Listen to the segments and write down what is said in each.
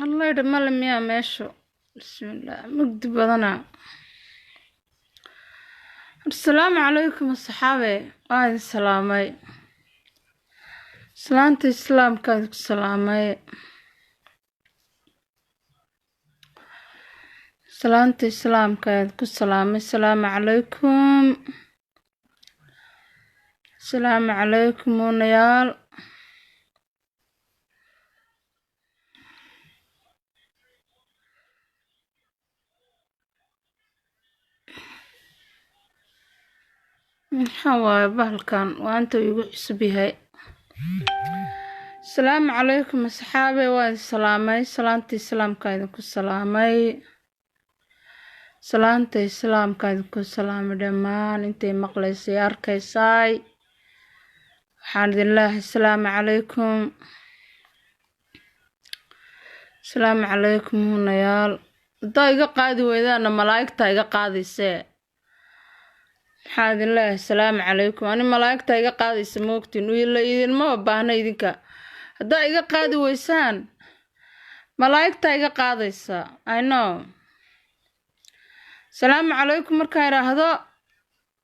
الله يرحمه يا ماشو. بسم الله مجد بدنا. السلام عليكم الصحابة. السلامي. سلامة الإسلام كانت السلامي. سلامة الإسلام كانت السلامي. السلام عليكم. السلام عليكم ونيال. حواي بهلكان وأنتو يقعسوا بهاي. السلام عليكم أصحابي والسلامي. سلامة الإسلام كانت السلامي. سلامة الإسلام كانت السلامي دمان انتي مقليسي أركيساي. حمد الله. السلام عليكم. السلام عليكم ونيال. دايقة قادي ويدانا ملايك تايقة قادي سي. حمد الله. السلام عليكم. أنا ملايك تايقة قادي سموكتين ويلا إذن ما بباهنا إذنك دايقة قادي ويسان ملايك تايقة قادي سا I know. السلام عليكم مركا يراهدو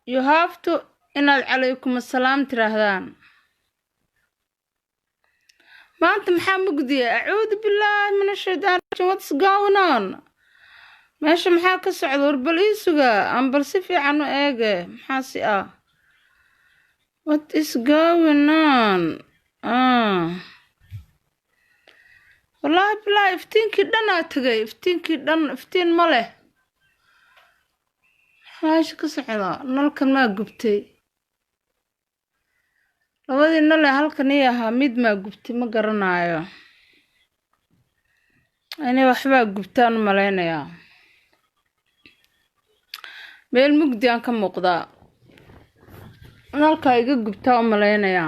you have to إنال عليكم السلام تراهدان ما أنت محمد قدية. أعوذ بالله من الشيطان الرجيم. what's going on ماشي محاك السعود وربليسوغا أم برسيفي عنو إيجي محاسي what is going on والله بالله افتينكي دانا تغي افتينكي دان افتين ماله ماشي كسعودا نالكن ما قبتي labadii nole halkan ii ahaa mid ma gubtay ma garanayo inay waxba gubtaan maleynaya meel mugdi aan ka muuqda nalka iga gubtaa maleynaya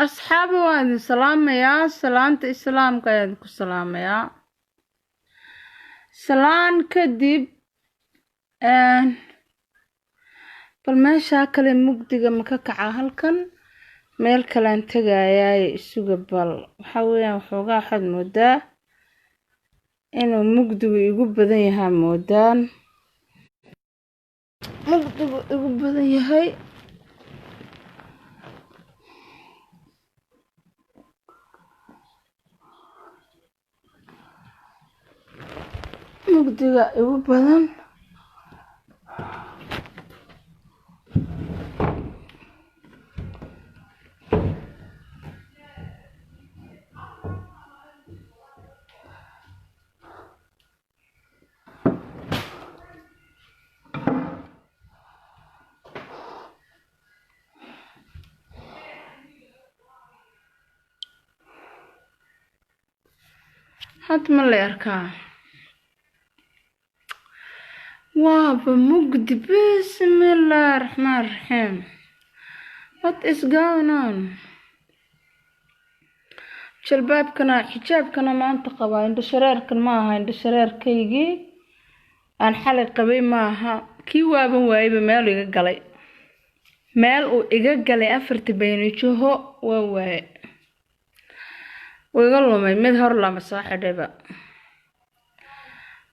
أصحابي وادي سلام يا سلامة الإسلام كايد كسلام يا سلام كدب بالماشا كلي مقدقة مكاكعة هالكن ميل كلان تغاياي السوق بال وحاويا وحوغا حد مودا إنو مقدقة يقوب بدن يها مودان مقدقة يقوب بدن يهي مقدقة يقوب بدن حد من اللي يركع وابا مقدي بسم الله الرحمن الرحيم what is going on جلباب كنا حجاب كنا ما انت قبا عند شرير كان معها عند شرير كيجي عن حلق قبي معها كي وابا وايبا ميل إيقالي ميل إيقالي أفرت بينيشوه وواي ويقولوا ما يمدهر الله مساحة ديبا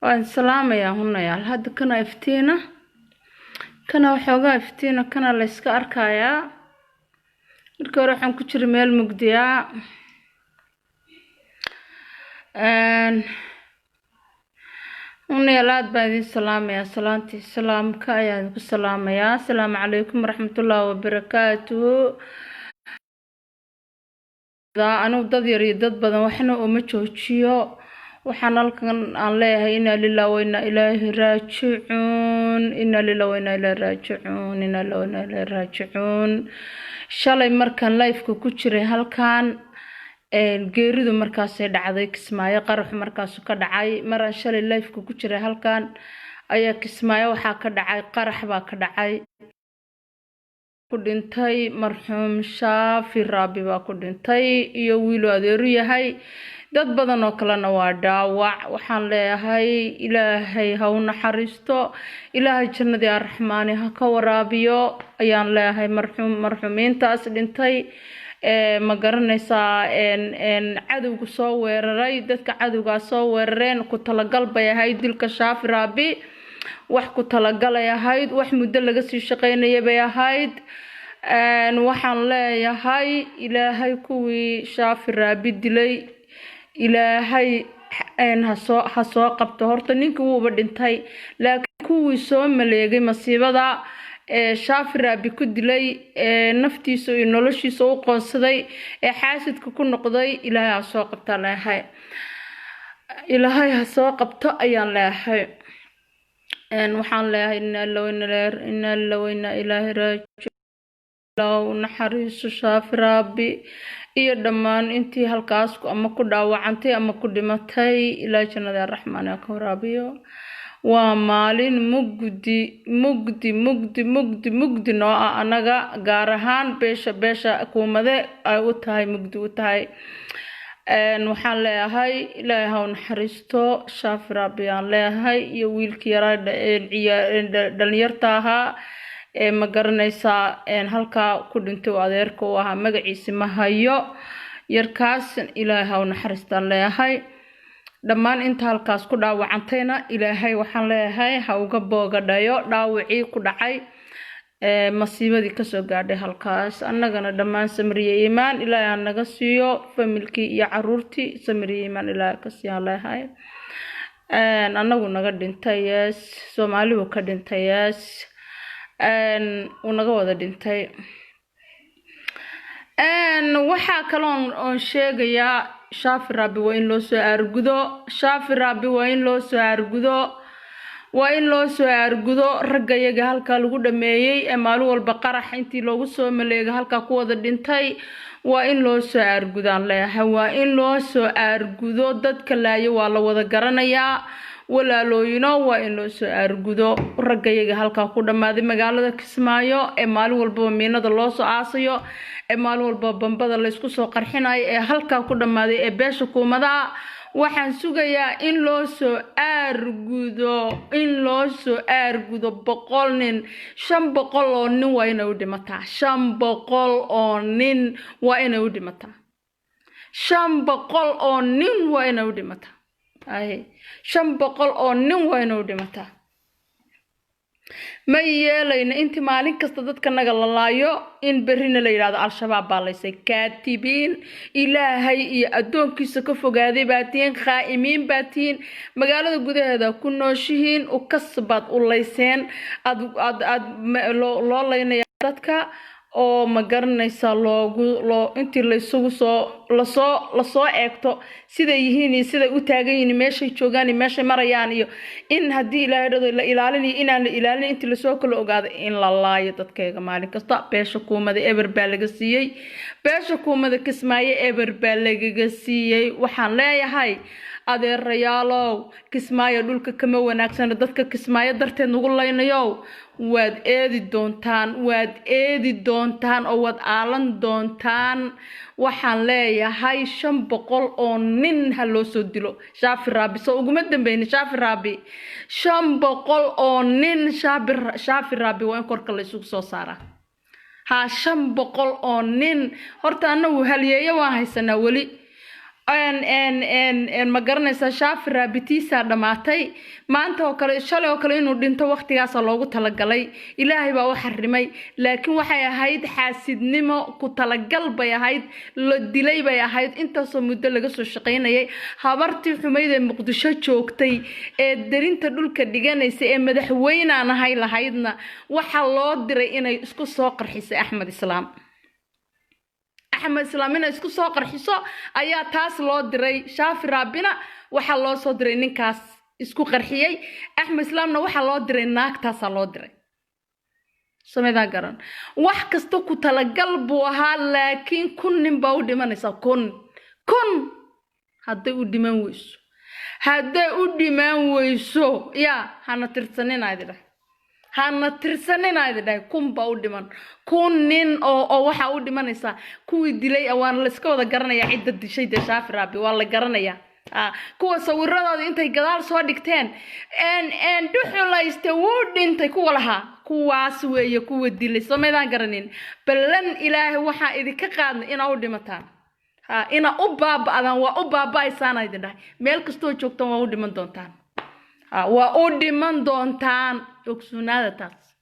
وان سلامة يا هنا يا هاد كنا افتينا كنا وحوغا افتينا كنا ليسكا أركايا marka waxaan ku jiray meel mugdiya ونيلات بعدين سلام يا سلامتي سلامك يا سلام يا السلام عليكم ورحمة الله وبركاته أنا وداد يريد بدن وحنا ومتشوشيو وحنا لكن عليه إنا لله وإنا إليه راجعون إنا لله وإنا إليه راجعون إنا لله وإنا إليه راجعون شالي مركان لايفكو كجري halkan geeridu markaas ay dhacday Kismaayo qarax markaas ka dhacay mar shalay لايفكو ku jiray halkan ayaa Kismaayo waxa ka dhacay qarax baa ka dhacay ku dhintay marxuum Shaafi Raabi baa ku dhintay iyo wiil adeeru yahay dad badan oo kalena waa dhaawac waxaan leeyahay ilaahay ha u naxariisto ilaahay jannadii arraxmaani ha ka waraabiyo ayaan leeyahay marxuumiintaas dhintay ma garanaysaa cadowga soo weeraray dadka cadowga soo weerareen ku talagal bay ahayd dilka Shaafi Raabi wax ku talagalay ahayd wax muddo laga sii shaqeynayay bay ahayd waxaan leeyahay ilaahay kuwii Shaafi Raabi dilay ilaahay ha soo qabto horta ninkii wuuba dhintay laakiin kuwii soo maleegay masiibada Shaafi Raabi ku dilay naftiisa iyo noloshiisa u qoonsaday xaasidka ku noqday ilaahay ha soo qabta leeyahay ilaahay ha soo qabto ayaan leeyahay waxaan leeyahay inna lillahi wa inna ilaihi raaji'uun law naxariiso Shaafi Raabi iyo dhammaan intii halkaas ama ku dhaawacantay ama ku dhimatay ilaahay jannada arraxmaan ka waraabiyo waa maalin mugdi noo ah anaga gaar ahaan beesha kuumade ay u tahay mugdi u tahay waxaan leeyahay ilaahay ha u naxariisto Shaafi Raabi aan leeyahay iyo wiilkii yaraa dhalinyarta ahaa ma garanaysaa halkaa ku dhintay adeerka u ahaa magaciisa ma hayo yarkaas ilaahay ha u naxariistaan leeyahay dhammaan inta halkaas ku dhaawacantayna ilaahay waxaan leeyahay ha uga boogadhayo dhaawacii ku dhacay masiibadii ka soo gaadhay halkaas annagana dhammaan samriye iimaan ilaahay naga siiyo familkii iyo caruurtii samriye iimaan ilaahay ka siiyo leeyahay annagu naga dhintay yes Soomaalidu ka dhintay yes unaga wada dhintay waxaa kaloon oo sheegayaa Shaafi Raabi waa in loo soo aargudo Shaafi Raabi waa in loo soo aargudo ragga iyaga halka lagu dhameeyay maalin walba qarax intii loogu soo maleegay halka ku wada dhintay waa in loo soo aargudaan leeyahay waa in loo soo aargudo dadka laayo waa la wada garanayaa walaalooyino waa in loo soo aargudo ragga iyaga halka ku dhamaaday magaalada Kismaayo maalin walba miinada loo soo aasayo maalin walba bambada la isku soo qarxinayo halka ku dhamaaday beesha kuumada waxaan sugayaa in loo soo aargudo 100 nin 500 oo nin waa inay u dhimataa 500 oo nin waa inay u dhimataa 500 oo nin waa inay u dhimataa 500 oo nin waa inay u dhimataa ma yeelayna intii maalin kasta dadka naga lalaayo in berrina la yiraahdo al-shabaab baa laysay kaatibiin ilaahay iyo adoonkiisa ka fogaaday baatiin qaa'imiin baatiin magaalada gudaheeda ku nooshihiin u kasbad u layseen ad loo leynaya dadka oo ma garanaysa intii la isugu la soo eegto sida yihiin iyo sida u taagan yihiin meeshay joogaan iyo meeshay marayaan iyo in hadii ilaahay dhado la ilaalinayo inaan la ilaalin intii la soo kala ogaado in la laayo dadkayga maalin kasta beesha kuumada eber baa laga siiyay beesha kuumada Kismaayo eber baa laga siiyay waxaan leeyahay adeerayaalow Kismaayo dhulka kama wanaagsan dadka Kismaayo darteed nagu leynayo waad eedi doontaan oo waad aalan doontaan waxaan leeyahay 500 oo nin ha loo soo dilo Shaafi Raabi soo uguma dambeeyay Shaafi Raabi 500 oo nin Shaafi Raabi waa in korka la isugu soo saara ha 500 oo nin horta anagu haliyeeyo waan haysanaa wali ma garanaysaa Shaafi Raabi tiisa dhamaatay maanta oo kale shalay oo kale inuu dhinto waqtigaas loogu talagalay ilaahay baa u xarimay laakiin waxay ahayd xaasidnimo ku talagal bay ahayd la dilay bay ahayd intaasoo muddo laga soo shaqeynayay habartii xumayd ee Muqdisho joogtay ee darinta dhulka dhiganaysa ee madaxweynaan ahay lahaydna waxa loo diray inay isku soo qarxisay Axmed Islaam إسلامنا isku soo qarxiso ayaa taas loo diray Shaafi Raabina waxa loo soo diray ninkaas isku qarxiyay Axmed Islaamna waxa loo diray naagtaas loo diray sameyda garan wax kasta ku talagal buu ahaa laakiin kun nin baa u dhimanaysa kun haday u dhiman weyso ya hana tirsaninaydida hana tirsanina idin dhahay kun baa u dhiman kun nin oo waxa u dhimanaysa kuwii dilay awaan la iska wada garanaya cidda dishay Shaafi Raabi waa la garanaya kuwa sawiradooda intay gadaal soo dhigteen en dhuxulaysta wuu dhintay kuwa lahaa kuwaas weeye kuwa dilay sameeyaan garanin ballan ilaahay waxa idinka qaadnay ina u dhimataan ina u baaba'dan waa u baaba'aysan idin dhahay meel kasto joogtaan waa u dhiman doontaan waa u dhiman doontaan ogsunaada taas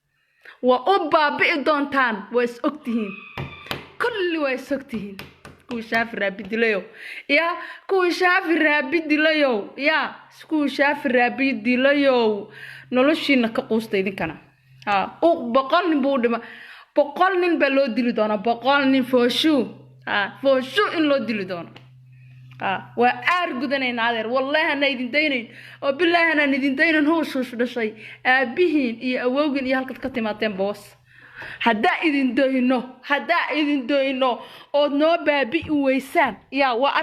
waa u baabi'i doontaan waa is ogtihiin kulli waa is ogtihiin kuwa Shaafi Raabi dilayo ya kuwa Shaafi Raabi dilayo ya kuwa Shaafi Raabi dilayo noloshiina ka quusta idinkana boqol nin buu dhima boqol nin baa loo dili doona boqol nin fooshu in loo dili doona waa aar gudanayna adeer wallahi ana idin daynayn oo billahi ana idin daynayn hoosh dhashay aabihiin iyo awowgin iyo halka ka timaateen boos hadda idin dayno oo noo baabi'i weysaan ya waa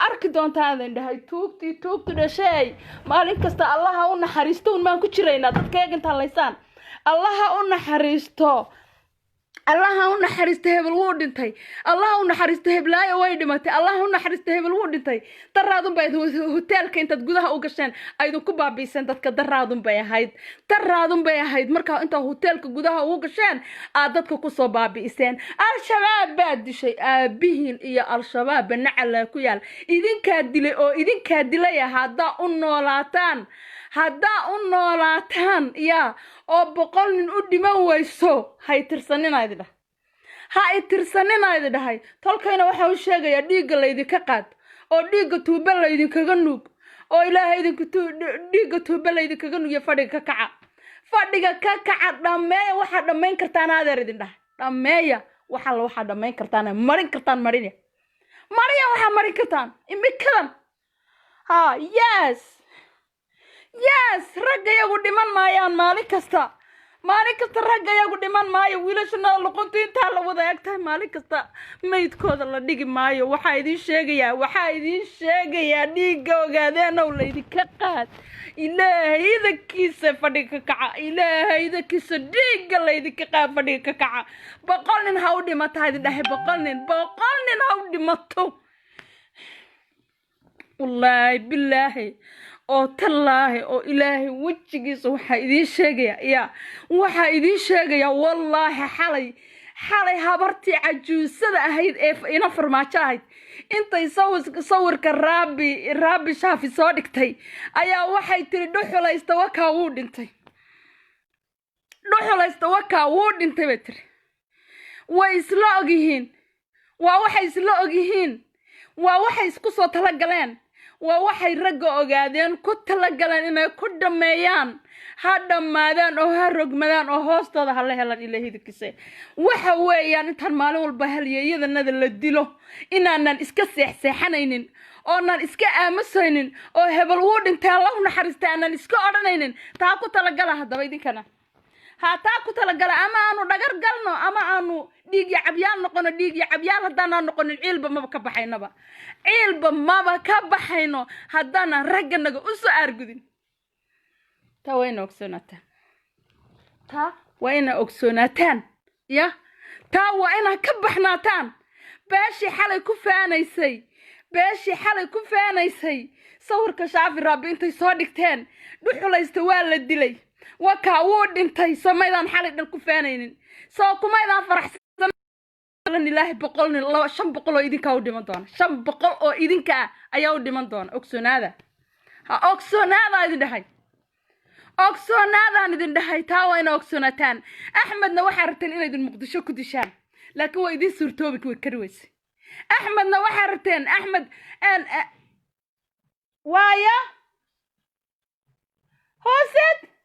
arki doontaa adan dhahay tuugti dhashay maalin kasta allaha u naxariisto maan ku jiraynaa dadkayga inta laysaan allaha u naxariisto hebel wuu dhintay allaha u naxariisto heblaayo way dhimatay allaha u naxariisto hebel wuu dhintay daraadun bay hoteelka inta gudaha u gasheen aydu ku baabiiseen dadka daraadun bay ahayd marka inta hoteelka gudaha u gasheen dadka ku soo baabiiseen al-shabaab baa dishay aabihiin iyo al-shabaab nacala ku yaal idinka dilay hadda u noolaataan ya oo boqol nin u dhiman weyso hay tirsanina idin dhahay tolkayna waxa uu sheegaya dhiiga laydinka qaad oo dhiiga tuuba laydinkaga nuug oo ilaahay dhiiga tuuba laydinkaga nuug iyo fadhiga ka kaca dhameeya waxa dhameyn kartaan adeer idin dhahay dhameeya waxa dhameyn kartaan marin kartaan mariya waxa marin kartaan imikadan yes ragga iyagu dhiman maayaan maalin kasta ragga iyagu dhiman maayo wiilashana luqunta inta la wada egtahay maalin kasta meydkooda la dhigi maayo waxa idin sheegaya dhiiga ogaadeen oo laydinka qaad ilaahay idinkiisa fadhiga ka kaca ilaahay idinkiisa dhiiga laydinka qaad fadhiga ka kaca boqol nin ha u dhimataa idin dhahay boqol nin ha u dhimato wallahi billahi oo tallaahi oo ilaahay wajigiisa waxa idin sheegaya wallahi xalay habartii cajuusada ahayd ee ina farmaajo ahayd intay sawirka raabi Shaafi soo dhigtay ayaa waxay tiri dhuxulaysta wakaa wuu dhintay bay tiri way isla ogyihiin waa waxay isku soo talagaleen waa waxay ragga ogaadeen ku talagaleen inay ku dhameeyaan ha dhamaadaan oo ha rogmadaan oo hoostooda ha la helan ilaahidkiisa waxa weeyaan intaan maalin walba halyeeyadanada la dilo inaanan iska seexanaynin oo nan iska aamusaynin oo hebel wuu dhintay Allah u naxariistay aanan iska odhanaynin taa ku talagala hadaba idinkana taa ku talagala ama aanu dhagar galno ama aanu dhiig iyo cabyaal haddaan noqonin ciilba maba ka baxayno haddaan ragganaga u soo aargudin taa waa ina ogsoonataan ya taa waa ina ka baxnaataan beeshii xalay ku faanaysay sawirka Shaafi Raabi intay soo dhigteen dhuxulaysta waa la dilay wakaa wuu dhintay sameeyaan xalay dhan ku faanaynin soo kumaydaan faraxsan ilaahay boqol nin 500 oo idinka u dhiman doona 500 oo idinka ayaa u dhiman doona ogsoonaada idin dhahay taa waa ina ogsoonataan Axmedna waxa rabteen inay idin Muqdisho ku dishaan laakiin waa idin suurtoobi kari weysay Axmedna waxa rabteen waaya hooset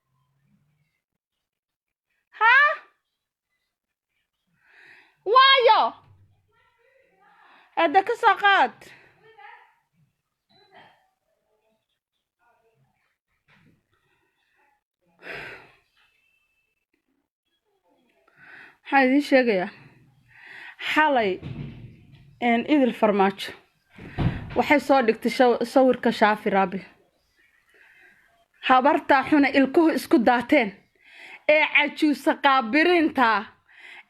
waayo هذا كساقات هذه شيء حالي إن إذا الفرماج waxay soo dhigtay sawirka Shaafi Raabi habarta xuna ilkuhu isku daateen cajuusa qaabirinta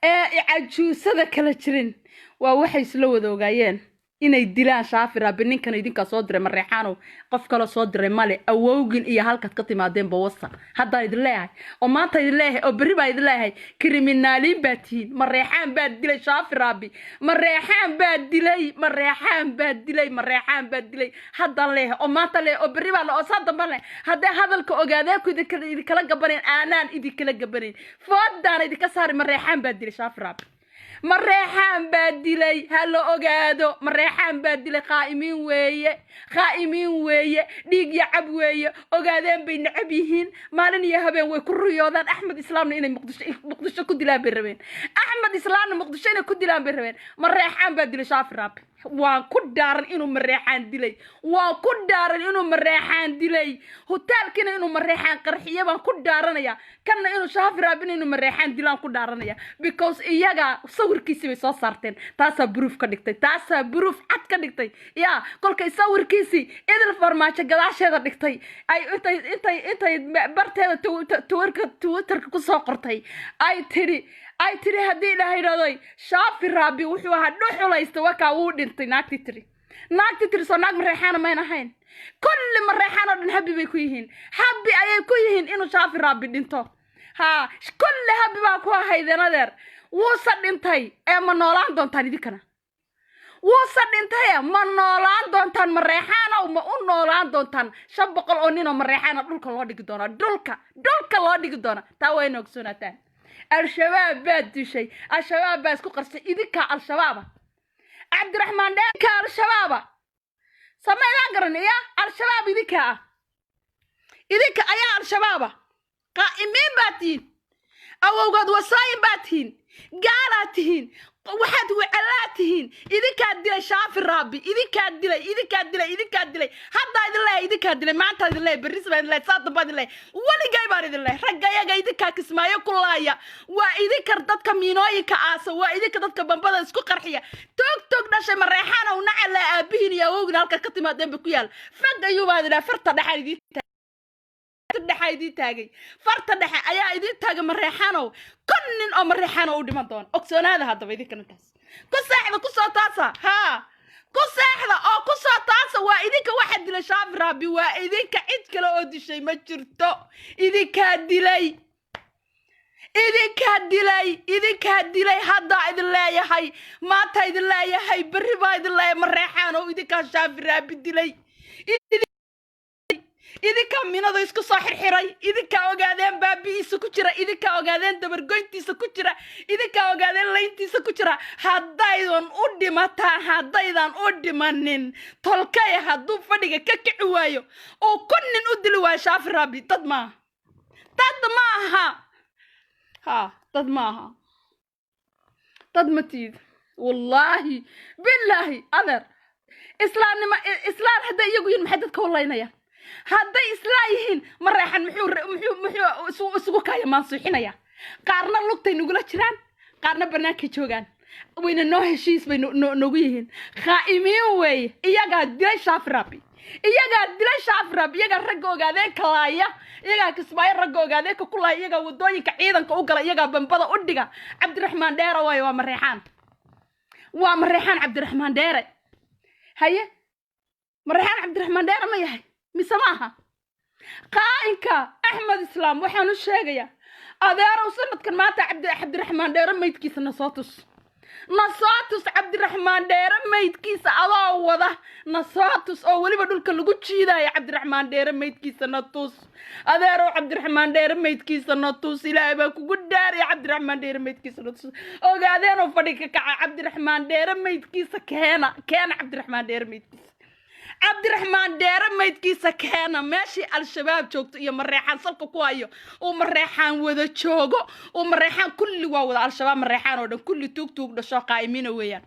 cajuusada kala jirin waa waxay isla wada ogaayeen inay dilaan Shaafi Raabi ninkan idinka soo diray Mareexaano qof kale soo diray male awowgin iyo halkaad ka timaadeen bawasa hadda idin leeyahay oo maanta idin leeyahay oo bari baa idin leeyahay kriminaaliin baatiin Mareexaan baa dilay Shaafi Raabi Mareexaan baa dilay hadda leeyahay oo maanta leeyahay oo bari baa la oo sadan bale hadda hadalka ogaadeen ku idin kala gabaneen aanaan idin kala gabaneen foodaan idin ka saari Mareexaan baa dilay Shaafi Raabi Mareexaan baa dilay hal ogaado Mareexaan baa dilay qaa'imiin weeye dhiig iyo cab weeye ogaadeen bay nacab yihiin maalin iyo habeen way ku riyoodaan Axmed Islaamna inay muqdisho ku dilaan bay rabeen Axmed Islaamna muqdisho inay ku dilaan bay rabeen Mareexaan baa dilay Shaafi Raabi waan ku daaran inuu Mareexaan dilay hotelkina inuu Mareexaan qarxiyo baan ku daaranaya kana inuu Shaafi Raabi inuu Mareexaan dilaan ku daaranaya because iyaga sawirkiisa bay soo saarteen taasa proof ka dhigtay cad ka dhigtay ya kolkay sawirkiisi idil farmaajo gadaasheeda dhigtay ay intay barteeda Twitterka ku soo qortay ay tiri haddii ilaahay yiraahdo Shaafi Raabi wuxuu ahaa dhuxulaysta waxa uu dhintay naagti tiri soo naag Mareexaan ma ahayn kulli Mareexaan oo dhan habi bay ku yihiin habi ayay ku yihiin inuu Shaafi Raabi dhinto kulli habi baa ku ahaydeen adeer wuusa dhintay ma noolaan doontaan idinkana wuusa dhintay ma noolaan doontaan Mareexaan oo ma u noolaan doontaan 500 oo nin oo Mareexaan dhulka loo dhigi doona dhulka loo dhigi doona taa way noogsoonaataan al-shabaab baa dishay al-shabaab baa isku qarsay idinka al-shabaab Cabdiraxmaan Dheerka al-shabaab sameeyaan garanaya al-shabaab idinka ayaa al-shabaab qaa'imiin baatiin awowgad wasaayin baatiin gaalatiin waxaad wacalaatihiin idinka dilay Shaafi Raabi idinka dilay hadda idinka dilay maanta idin leey baris baa idin leey saad baa idin leey waligay baa idin leey ragayaga idinka kismaayo kulaaya waa idinka dadka miinooyinka aasa waa idinka dadka bambada isku qarxiya toog dhashay Mareexaan oo nacala aabihiin iyo awowgin halka ka timaadeen ba ku yaal fagayo baa idin farta dhaxay taagay farta dhaxe ayaa idin taagay Mareexaan oo kunnin oo Mareexaan oo dhiman doon ogsoonaada hadaba idinka intaas ku saaxda ku soo taasa waa idinka waxa dilay Shaafi Raabi waa idinka cid kale oo dishay ma jirto idinka dilay hadda idin leeyahay maanta idin leeyahay bari baa idin leeyahay Mareexaan oo idinka Shaafi Raabi dilay idinka minada isku soo xirxiray idinka ogaadeen baabiisa ku jira idinka ogaadeen dabargoyntiisa ku jira idinka ogaadeen layntiisa ku jira haddaydan u dhimanin tolkay hadduu fadhiga ka kici waayo oo kunnin u dili waayo Shaafi Raabi dad ma tiid wallahi billahi adeer islaan hadda iyagu yihiin maxay dadka walaynayaan hadday islaayihiin Mareexaan muxuu isugu kaaya maansuuxinaya qaarna lugtay nugula jiraan qaarna banaanka joogaan wayna noo heshiis bay noogu yihiin qaa'imiin weeye iyaga dilay Shaafi Raabi iyaga rag ogaadeen kalaaya iyaga kismaayo rag ogaadeen ka kulaaya iyaga wadooyinka ciidanka u gala iyaga bambada u dhiga Cabdiraxmaan Dheere waa Mareexaan Cabdiraxmaan Dheere haye Mareexaan Cabdiraxmaan Dheere ma yahay misamaha qaa'inka Axmed Islaam waxaan u sheegayaa adeerow sanadkan maanta Cabdiraxmaan Dheere meydkiisa nasootus Cabdiraxmaan Dheere meydkiisa adoo wada nasootus oo waliba dhulka lagu jiidayo Cabdiraxmaan Dheere meydkiisa natus adeerow Cabdiraxmaan Dheere meydkiisa natus ilaahay baa kugu dhaariya Cabdiraxmaan Dheere meydkiisa natus ogaadeen oo fadhiga kaca Cabdiraxmaan Dheere meydkiisa keena Cabdiraxmaan Dheere meydkiisa keena meeshii al-shabaab joogto iyo Mareexaan salka ku hayo oo Mareexaan wada joogo oo Mareexaan kulli waa wada al-shabaab Mareexaan oo dhan kulli tuug dhasho qaa'imiina weeyaan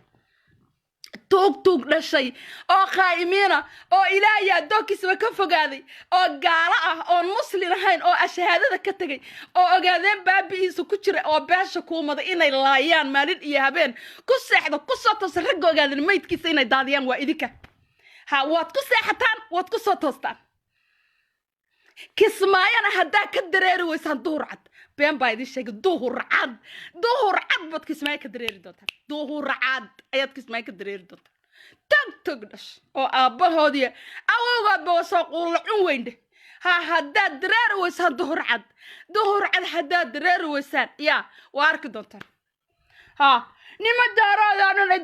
tuug dhashay oo qaa'imiina oo ilaahay adoonkiisa ka fogaaday oo gaala ah oo muslim ahayn oo ashahaadada ka tagay oo ogaadeen baabiisa ku jira oo beesha kuumada inay laayaan maalin iyo habeen ku seexdo ku soo toos rag ogaadeen meydkiisa inay daadiyaan waa idinka waad ku seexataan waad ku soo toostaan kismaayana haddaa ka dareeri weysaan duhur cad been baa idin sheegay duhur cad baad kismaayo ka dareeri doontaan duhur cad ayaad kismaayo ka dareeri doontaan tag dhash oo aabbahoodiya awowgaadba wasoo quulla cun weynde haddaad dareeri weysaan duhur cad haddaad dareeri weysaan yaa waa arki doontaan nima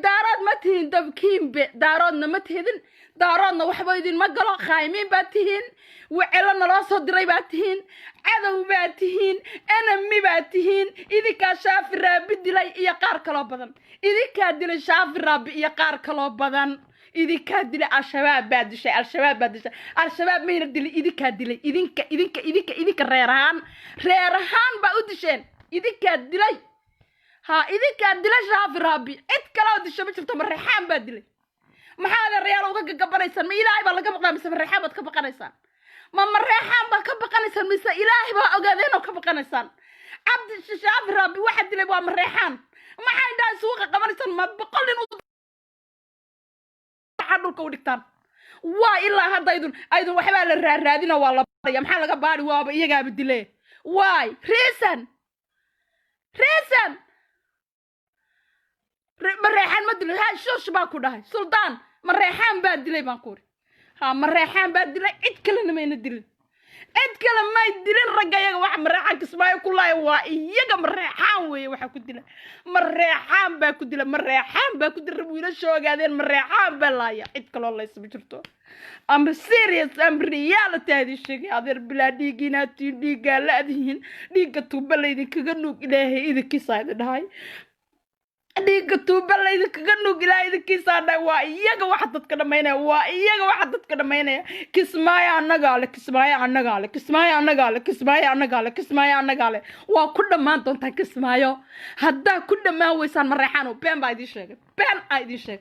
daarood ma tihiin dabkiinbe daaroodna ma tihidin daaroodna waxba idinma galo qaaymiin baa tihiin wacelo naloo soo diray baa tihiin cadow baa tihiin enemy baa tihiin idinkaa shaafi raabi dilay iyo qaar kaloo badan idinkaa dilay shaafi raabi iyo qaar kaloo badan idinkaa dilay al-shabaab baa dishay al-shabaab mayna dilay idinkaa dilay idinka reerahaan baa u disheen idinkaa dilay idinkaa dilay shaafi raabi cid kaloo disho ma jirto mareexaan baa dilay maxaad reer uga gagabanaysaan ma ilaahay baa laga baqaa mise mareexaan baad ka baqanaysaan ma mareexaan baa ka baqanaysaan mise ilaahay baa ogaadeen oo ka baqanaysaan cabdi shaafi raabi waxa dilay waa mareexaan maxay dhahay suuqa qabanaysaan ma boqol nin dhulka u dhigtaan waa ilaa hadda aydun waxbaa la raaraadina waa la baaraya maxaa laga baari waaba iyagaaba dile waay reason mareexaan ma dilay shush baa ku dhahay suldaan mareexaan baa dilay baan ku uri mareexaan baa dilay cid kalena mayna dilin cid kale may dilin ragga iyaga waxa mareexaan kismaayo ku laaya waa iyaga mareexaan weeye waxa ku dila mareexaan baa ku dila wiilasha ogaadeen mareexaan baa laaya cid kaloo laysma jirto I'm serious I'm reality hadi sheegay adeer bilaa dhiigina tiin dhiiga la adihin dhiiga tuuba laydinkaga nuug ilaahay idinkiisa ay dhahay dhiiga tuuba laydinkaga nuug ilaahay idinkiisa dhahay waa iyaga waxa dadka dhamaynaya kismaayo annaga le waa ku dhamaan doontaa kismaayo haddaa ku dhamaan weysaan mareexaan been baa idin sheegay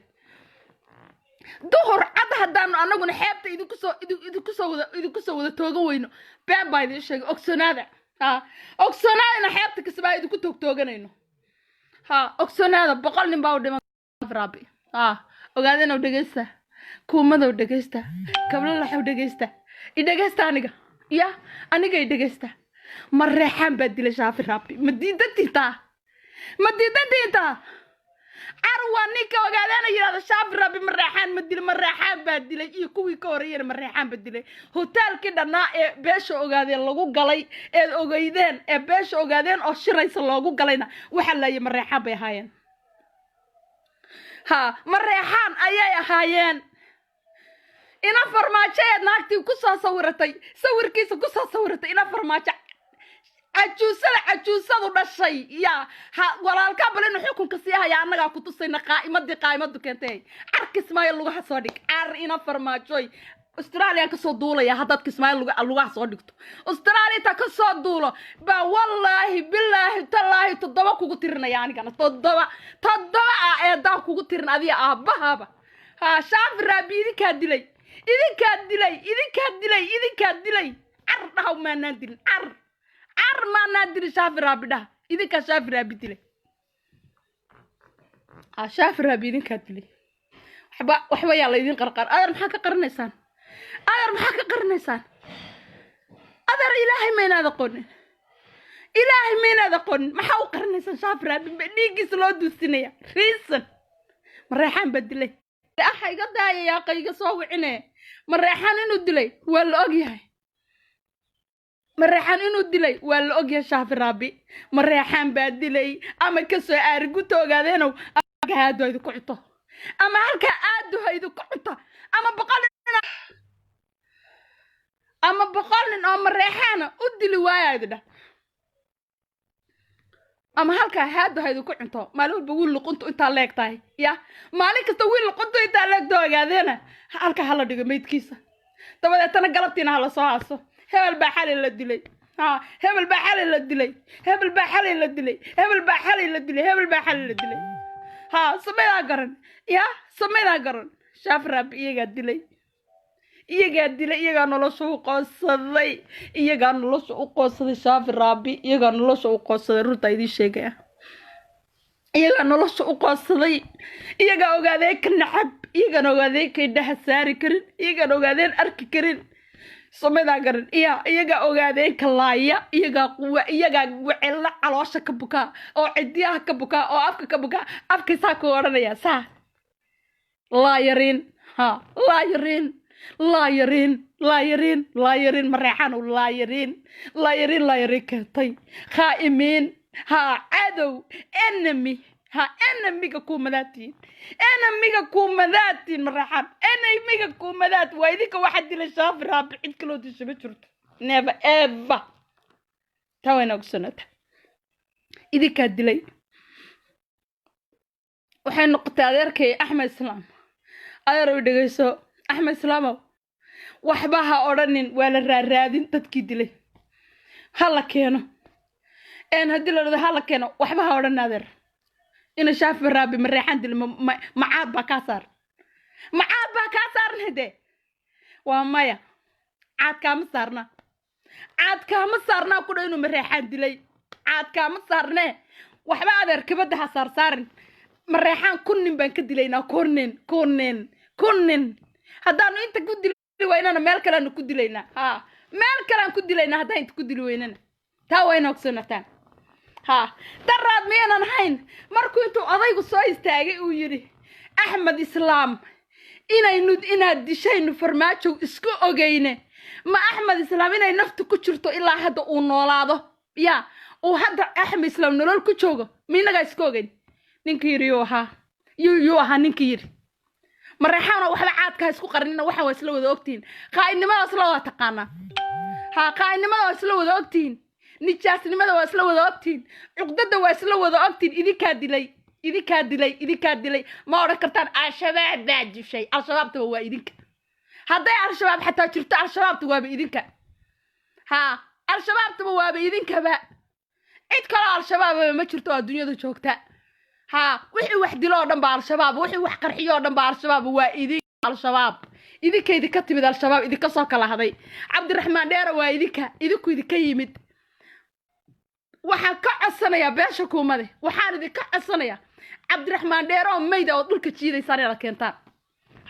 duhur cad haddaanu annaguna xeebta idinku soo wada toogan weyno been baa idin sheegay ogsonaadana xeebta kismaayo idinku toogtooganayno ogsonaada 100 nin baa u dhiman raabi ogaadeen oo dhageysta kuumadow dhageysta kabla laxow dhageysta idhageysta aniga idhageysta mareexaan baa dilay shaafi raabi ma diidantiintaa arwa ninka ogaadeen yiraahdo shaafi raabi mareexaan baa dilay iyo kuwii ka horeeyeen mareexaan baa dilay hotelkii dhanaa ee beesha ogaadeen lagu galay ee ogeydeen ee beesha ogaadeen oo shiraysa loogu galayna waxa la yiri mareexaan bay ahaayeen mareexaan ayay ahaayeen ina farmaajo ee naagtii ku soo sawiratay sawirkiisa ku soo sawiratay ina farmaajo cajuusadu dhashay walaalka balin xukunka sii haya annaga ku tusayna qaa'imadu keentay Kismaayo lugaha soo dhig ina farmaajoy Australia ka soo duulaya haddaad Kismaayo lugaha soo dhigto Australia ta ka soo duulo ba wallahi billahi tallahi toddoba kugu tirinaya anigana toddoba ee daa kugu tirin adiga aabahaba shaafi raabi idinkaa dilay dhaw maanaan dilin ما نادري شافر رابده إذا كشافر رابي دلي شافر رابي إذا كدلي وحبا يلا إذا قرقر أدر محاكا قرنيسان أدر إلهي مين هذا قرن محاو قرنيسان شافر رابي نيجي سلودو السنية ريسن مريحان بدلي أحي قد يا قيقى صوي عنه مريحان إنو دلي ولا أجيهاي mareexaan inuu dilay waa la ogyahay shaafi raabi mareexaan baa dilay ama ka soo aargu toogaadeen halka aadu ay ku cunto ama halka aadu ay ku cunto ama boqol nin oo mareexaan u dili waayayda ama halka aadu ay ku cunto maalin walba wiil luquntu inta leegtahay maalin kasta wiil luquntu inta leegto ogaadeen halka hala dhigo meydkiisa dabadeetana galabtiina hala soo aaso hebel baa xalay la dilay sameyna garan shaafi raabi iyagaa dilay iyagaa nolosha u qoonsaday shaafi raabi iyagaa nolosha u qoonsaday runta idin sheegaya iyagaa nolosha u qoonsaday iyagaa ogaadeen ka nacab iyagaan ogaadeen ka indhaha saari karin iyagaan ogaadeen arki karin سميدا قرن إيجا أوجادين كلايا إيجا وعلا علاشة كبكا أو عديها كبكا أو أفك كبكا أفك ساكو ورنيا سا لا يرين ها لا يرين لا يرين لا يرين لا يرين مريحان ولا يرين لا يرين لا يرين كتي خائمين ها عدو enemy ها enemy كومداتين enemy كومداتين مريحان enemy كومدات ويديك واحد اللي شاف رابع عيد كيلو تشبه شرط never ever توين أقصنت إذا كدلي وحين نقطة ذلك أحمد سلام أنا دغيسو أحمد سلامو waxbaha oranin wala raadin dadkii dilay hala keeno hadii la rado hala keeno waxbaha oranadeer ina shaaf raabi mareexan dil macaad ba ka saar hade waa maya caad kama saarna ku dheeyno mareexan dilay caad kama saarne waxba adeer kibada ha saarin mareexan kunnin baan ka dilaynaa kunnin hadaan inta ku ويننا مالك لأنه كدي لينا ها مالك لأنه كدي لينا هذا أنت كدي ويننا تا وين أقصنتان ها ترى مين أنا هين مركو أنتو أضيق الصويس تاجي ويري أحمد إسلام إنا دشين فرماتشو إسكو أجينه ما أحمد إسلام إنا نفط كشرتو إلا هذا ونولاده يا وهذا أحمد إسلام نقول كشوجو مين جاي إسكو أجين نكيريوها يوها نكير مريحانا وحلا عادك هاسكو قرنينا وحا واسلو ذا أكتين قائنما واسلو تقانا ها قائنما واسلو ذا أكتين نجاسنما واسلو ذا أكتين عقدد واسلو ذا أكتين إذي كادلي ما أركرتان الشباب باجي شيء الشباب تبوا إذيك هذا الشباب حتى شرت الشباب تبوا بإذيك ها الشباب تبوا بإذيك بقى عيد كلا الشباب ما شرتوا الدنيا ذو شوكتا ها وحي وحدي لو دنبا على الشباب وحي وح قرحيو دنبا على الشباب وايدي على الشباب ايدي كيدي كتبد على الشباب ايدي كسو كلا هدي عبد الرحمن ديره وايديكا ايديكو ايدي كيمد waxaan ka codsanayaa beesha kuumade waxaan idin ka codsanayaa cabdiraxmaan dheero oo meeyda oo dhulka jiidaysaan ila keentaan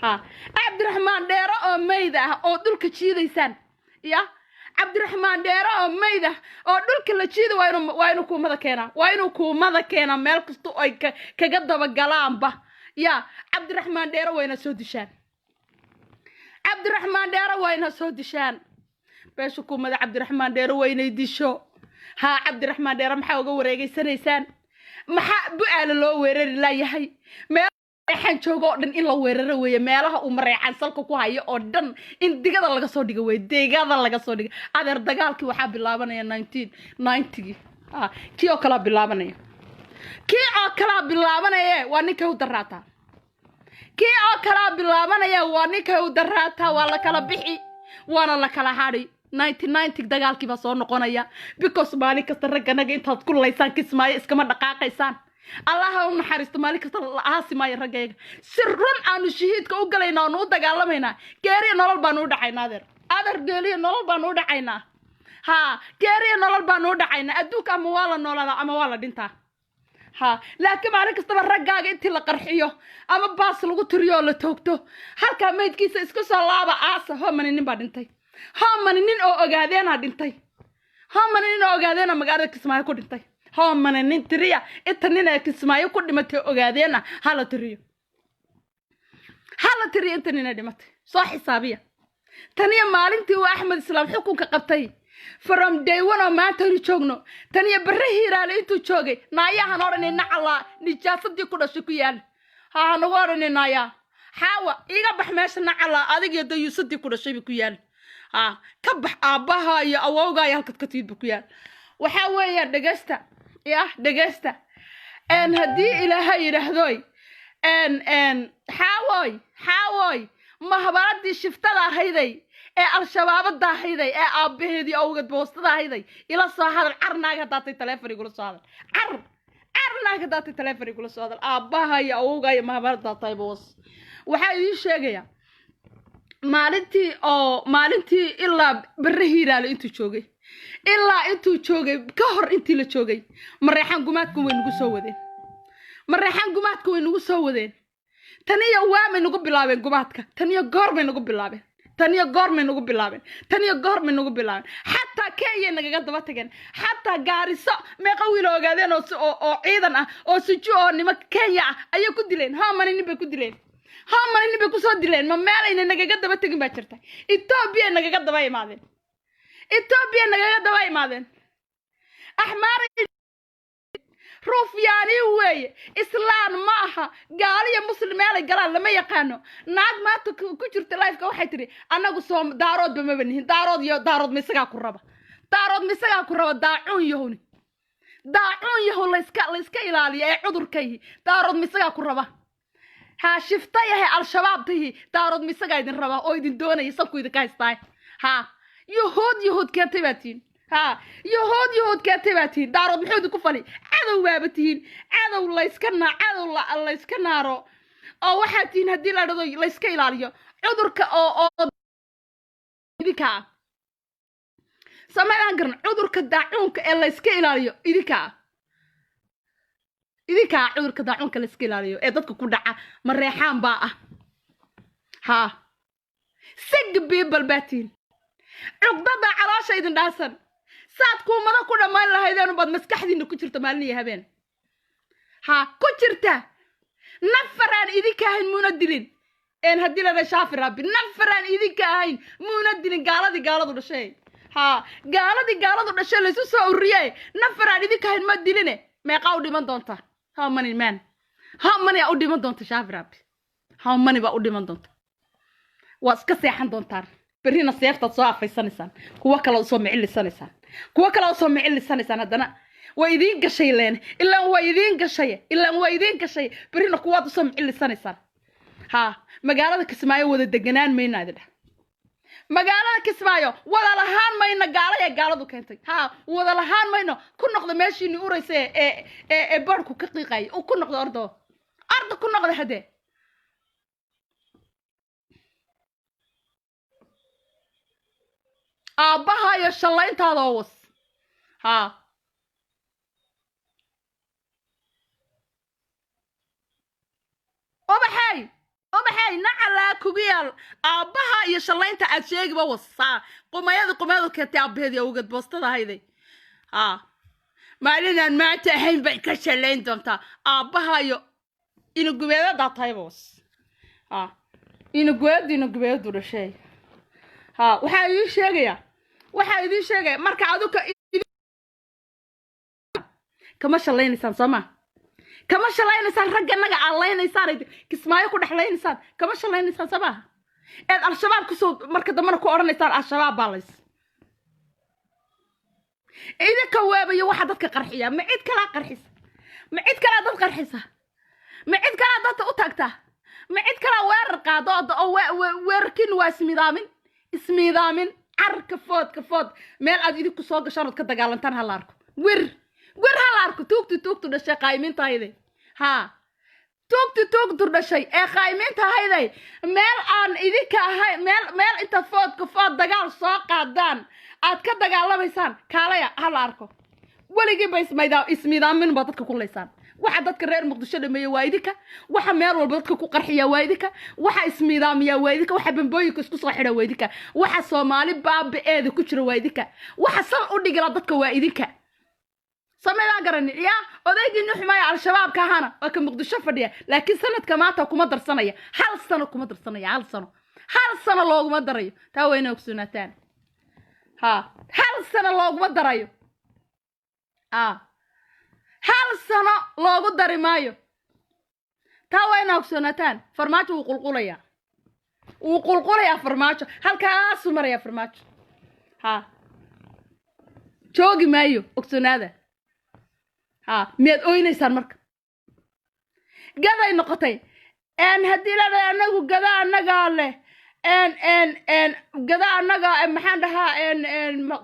ha cabdiraxmaan dheero oo meeyda oo dhulka jiidaysaan ya cabdiraxmaan dheero oo meeyda oo dhulka la jiido waa inuu kuumada keena meel kasto ay kaga daba galaanba ya cabdiraxmaan dheero wayna soo dishaan cabdiraxmaan dheero wayna soo dishaan beesha kuumada cabdiraxmaan dheero waynay disho ها عبد الرحمن دير maxaa uga wareegaysanaysaan maxaa bu'aala loo weerari laayahay meelahan joogo dhan in la weeraro weeye meelaha uu mareexan salka ku hayo oo dhan in digada laga soo dhigo weey digada laga soo dhigo adeer dagaalkii waxa bilaabanaya 1990 kii oo kala bilaabanaya waa ninka u daraata waa la kala bixi waana la kala haari 1990 dagaalkii ba soo noqonaya because maalin kasta raganaga intaad ku leeysan kismaayo iskama dhaqaaqaysaan allah u naxariisto maalin kasta aasimayo ragayga sirrun aanu shahiidka u galayna oo u dagaalamayna geeriyo nolol baan u dhacaynaa adeer geeriyo nolol baan u dhacaynaa ha geeriyo nolol baan u dhacaynaa adduunka ama waa la noolada ama waa la dhintaa ha laakiin maalin kasta ragaaga intii la qarxiyo ama baas lagu tiriyo la toogto halka meedkiisa iska soo laaba aasa homanin baa dhintay homanin oo ogaadeena dhintay magaalada Kismaayo ku dhintay homanin tiriya inta nin ee Kismaayo ku dhimatay ogaadeena hala tiriyo inta nin dhimatay soo xisaabiya taniya maalintii uu Axmed Islaam xukunka qabtay from day one oo maanta uu joogno taniya barahiiraale intuu joogay naayahan oranay nacala nijaasadii ku dhashay ku yaal ha nagu oranay naaya xaawa iga bax meesha nacala adiga dayuusadii ku dhashay ku yaal كبح أباها يا أوجا يا كتكتيد بكيان وحاوي دقستا أن هدي إلى هاي رهدوي أن حاوي ما هبردي شفت لا هيدي الشباب الدا هيدي أبيه دي أوجد بوست دا هيدي إلى صاحب العرنا كداتي تلفري يقول صاحب عرنا كداتي تلفري يقول صاحب أباها يا أوجا يا ما هبرد طيب بوس وحاوي شيء maalintii ilaa barahiiraale intuu joogay ka hor intii la joogay mareexan gumaadku way nagu soo wadeen taniya waa may nagu bilaabeen gumaadka taniya goor may nagu bilaabeen taniyo goormay nagu bilaabeen taniyo goormay nagu bilaabeen xataa Kenya nagaga daba tageen xataa Gaariso meeqa wiil ogaadeen oo ciidan ah oo suju oo nima Kenya ah ayay ku dileen mani bay ku dileen mani bay ku soo dileen ma meelayna nagaga daba tagin baa jirta Ethiopia nagaga daba imaadeen أحمر روفياني وي إسلام معها قال يا مسلم على قال لما يقانو ناق ما كجرت لايف كواحد تري أنا قصهم دارود بمبنيه دارود مسكا كربا داعون يهوني ليسكا إلالي أي عذر كيه دارود مسكا كربا ها شفتي هي الشباب تهي دارود مسكا يدين ربا أو يدين دونا يسكو يدين كايستاي ها يهود كاتباتين ها يهود كاتباتين دارود محود كفلي عدو بابتين عدو الله يسكنارو او waxaatiin hadii la dhado la iska ilaaliyo cudurka oo idinka sameeyaan garan cudurka daacuunka ee la iska ilaaliyo idinka cudurka daacuunka la iska ilaaliyo ee dadka ku dhaca ma reexaan baa ah ha sig people baatiin cugdada caloosha idin dhaasan saadku mada ku dhamaan lahaydeen bad maskaxdiina ku jirta maalin iyo habeen ha ku jirta nafaraan idinka ahayn muuna dilin een hadii la shaafi rabbi nafaraan idinka ahayn muuna dilin gaaladu dhashay ha gaaladu dhashay la isu soo uriyay nafaraan idinka ahayn ma diline meeqa u dhiman doonta ha mani u dhiman doonta shaafi rabbi mani ba u dhiman doonta waa iska seexan doontaan برينا سيفتة صافي سنسان كوا كلا صوم علي سنسان هذانا ويدين كشيء لين إلا ويدين كشيء برينا كوا صوم علي سنسان ها مقالة كسمايو وذا دجنان مين هذا مقالة كسمايو ولا لهان ما إنه قالة دو كنتي ها ولا لهان ما إنه كل نقطة ماشي نوريس بركو كقيقي وكل نقطة أرض كل نقطة هذا أباها يا شلين تادوس ها أبحي نعلا كوجيال أباها يا شلين تأشيج بوس ها قميض كتاب بهذي وقت بوسطة هيدي ها ما لنا ما تهين بكشلين دمتا أباها يا إنه جويدا ده تايبوس ها إنه جويد ولا شيء ها waxaa idin sheegaya marka aduka kama shalaynaysan ragga naga calaynaysan kismaayo ku dhaxlaynaysaan kama shalaynaysan sama al-shabaab ku soo marka damana ku oranaysaan al-shabaab baalays idinka waabayo waxa dadka qarxiya ma cid kala qarxisa ma cid kala dad u tagta ma cid kala weerar qaado oo weerarkin waa ismiidaamin كفوت ميل أد إذا كسوق شرط كدجالنتان هالاركو وير هالاركو توك دشة قايمين تايدي ها توك دشة قايمين تايدي ميل أن إذا كهاي ميل أنت كفوت دجال ساق عدان أد كدجال بيسان كاليا هالاركو ولا جيب اسميدام من بطتك كل لسان واحد dadka reer muqdisho dhameeyay waydika waxa meel walba dadka ku qarxiya waydika waxa ismiidaamiya waydika waxa bambooyinka isku soo xidha waydika waxa Soomaali baabeeda ku jira waydika waxa sal u dhigala dadka waydika sameeyaan garanaya odaygii nuxmay al-shabaab ka hana waa ka muqdisho fadhiya laakiin sanadka maanta kuma darsanaya hal sano looguma darayo taa wayna ogsoonaataan hal sano looguma darayo hal sano loogu dari maayo taa wayna ogsoonaataan farmaajo uu qulqulaya farmaajo halkaas uu maraya farmaajo joogi maayo ogsoonaada miyaad ooynaysaan marka gaday noqotay haddii la dhahay anagu gada annagaa leh gada annaga maxaan dhahaa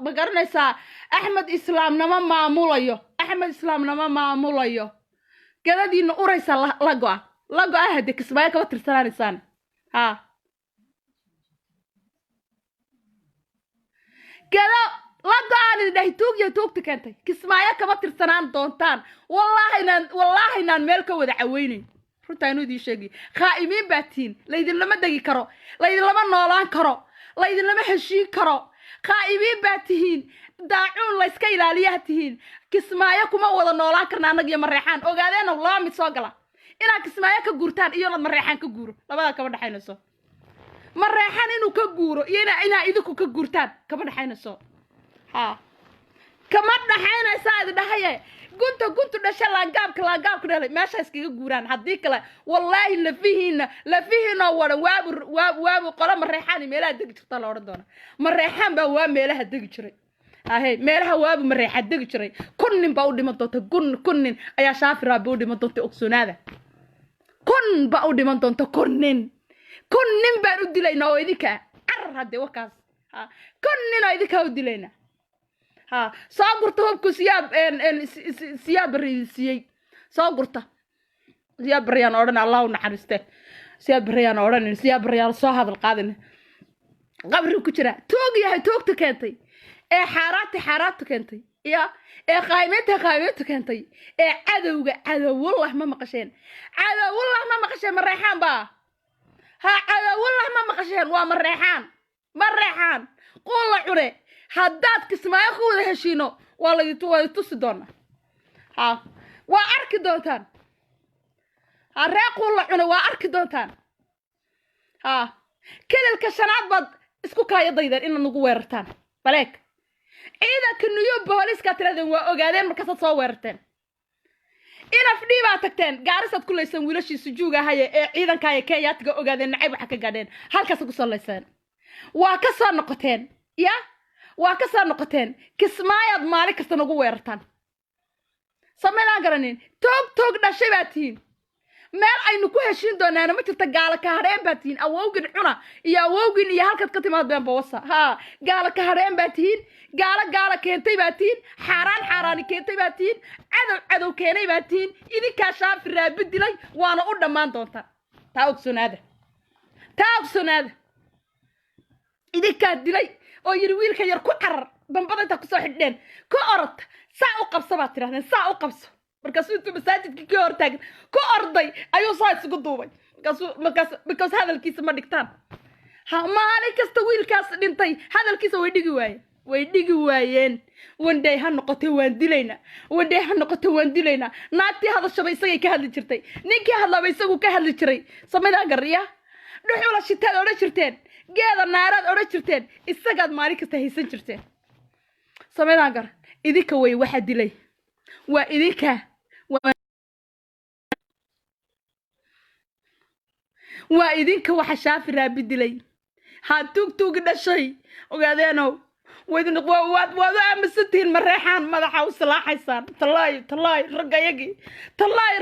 ma garanaysaa axmed islaamnama maamulayo gadadiina uraysa la go'a hadde kismaayo kaba tirsanaanaysaan gada la go'aan idin dhahay tuugta keentay kismaayo kaba tirsanaan doontaan wallaahi naan meel ka wada caweynayn runtaa inuu idiin sheegay khaa'imiin baa tihiin laydinlama degi karo laydinlama noolaan karo laydin lama heshiin karo qaa'ibiin baa tihiin daacuun la iska ilaaliyaa tihiin kismaayo kuma wada noolaan karna annaga iyo mareexaan ogaadeena laba mid soo gala inaad kismaayo ka guurtaan iyo la mareexaan ka guuro labada kaba dhaxaynayso mareexaan inuu ka guuro iyo inaa idinku ka guurtaan kaba dhaxaynayso ha kama dhaxaynaysa aad dhahaye gunta dhasha laangaabka dhalay meesha iskaga guuraan haddii kale wallaahi lafihiina waran waabu qola mareexaan meelaha degi jirta la odhan doona mareexaan baa waa meelaha degi jiray ahey meelaha waabu mareexa degi jiray kun nin baa u dhiman doonta kun nin ayaa shaafira baa u dhiman doonta ogsoonaada kun baa u dhiman doonta kun nin baan u dilaynaa oo idinka carar haddee wakaas kun nin oo idinkaa u dilaynaa ها صابرت هبكو سياب ريسيي صابرت سياب ريان أورن الله ونحرسته سياب ريان أورن سياب ريان صاحب القادم قبل كتير توق تكنتي إيه حارات تكنتي يا إيه قايمته كنتي إيه عدو والله ما مقشين من ريحان با ها عدو والله ما مقشين ومن ريحان قول عري haddaad kismaayo ku wada heshiino waa tusi doonaa ha waa arki doontaan ha reequu la cunay waa arki doontaan ha kelilka shanaad baad isku kaayadaydeen inaad nagu weerartaan baleeg ciidanka nuyo booliska tiradeen waa ogaadeen markaasaad soo weerarteen inaf dhiibaa tagteen gaarisaad ku laysan wiilashiisa juuga haye ee ciidankaayo kenyaatiga ogaadeen nacayb waxa ka gaadheen halkaas ku soo layseen waa ka soo noqoteen ya waa ka soo noqoteen kismaayaad maalin kasta nagu weerartaan sameeyaan garanin toog dhashay baa tihiin meel aynu ku heshiin doonaana ma jirta gaala ka hareen baa tihiin awowgin cuna iyo awowgin iyo halkaad ka timaadeen bawasa ha gaala ka hareen baa tihiin gaala keentay baa tihiin xaaraan keentay baa tihiin cadow keenay baa tihiin idinkaa shaafi raabi dilay waana u dhammaan doontaa taa ogsoonaada idinkaa dilay oo yiri wiilka yar ku carar dambada inta ku soo xidheen ku orod saa u qabso baad tirahdeen saa u qabso markaasuu intuu masaajidkii ka hortaagan ku orday ayuu saa isugu duubay markaas hadalkiisa ma dhigtaan ha maalin kasta wiilkaas dhintay hadalkiisa way dhigi waayeen wandhay ha noqotay waan dilaynaa naagtii hadashaba isagay ka hadli jirtay ninkii hadlaba isagu ka hadli jiray samaydaa gariya dhuxula shitaad odhan jirteen geeda naaraad odhan jirteen isagaad maalin kasta haysan jirteen sameydaan gar idinka way waxa dilay waa idinka waa idinka waxa shaafi raabi dilay ha tuug dhashay ogaadeeno waad aaminsantihiin mareexaan madaxa u salaaxaysaan tallaay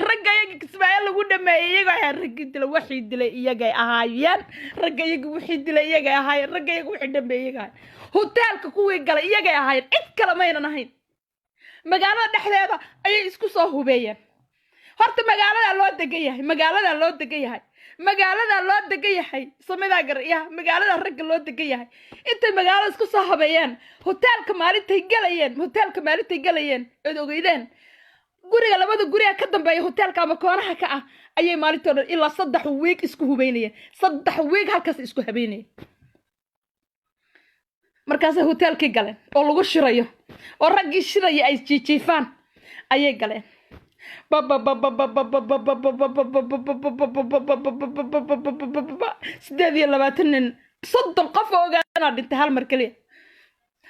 raggayagii kismaayo lagu dhameeyey iyaga ayaa raggii dilay waxii dilay iyagay ahaayeen raggayagii wixii dilay iyagay ahaayeen raggayagii wixii dhameeyey iyagay hoteelka kuwii galay iyagay ahaayeen cid kale maynan ahayn magaalada dhexdeeda ayay isku soo hubeeyeen horta magaalada loo degan yahay sameedaa garaya magaalada ragga loo degan yahay intay magaalada isku soo habeeyeen hoteelka maalintay galayeen eed ogeydeen guriga labada guriga ka dambeeya hoteelka ama koonaha ka ah ayay maalintooda ilaa 3 week isku hubeynayeen 3 week halkaas isku habeynayeen markaas hoteelkii galeen oo lagu shirayo oo raggii shiraya ay jiifaan ayay galeen sideed iyo 20 nin 30 qof oo ogaadeen dhintay hal mar kaliya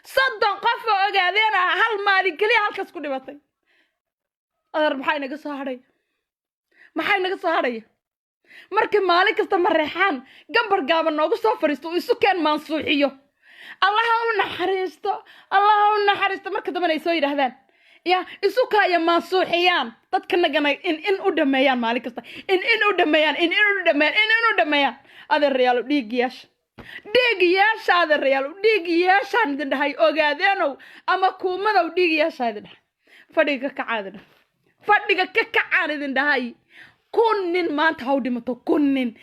30 qof oo ogaadeen hal maalin kaliya halkaas ku dhimatay adar maxay naga soo hadhay markii maalin kasta mareexaan gambar gaaban noogu soo fariisto isu keen maansuuxiyo Allah u naxariisto marka dambe ay soo yiraahdaan يا إسوكا يا منصوحيان تتكلم جنا إن أدميان مالك است إن أدميان هذا الرجال ديجياش هذا الرجال ديجياش عندنا هاي أوجادينو أما كوما لو ديجياش هذا فديك كعادنا عندنا هاي كونن ما تهودي متو كونن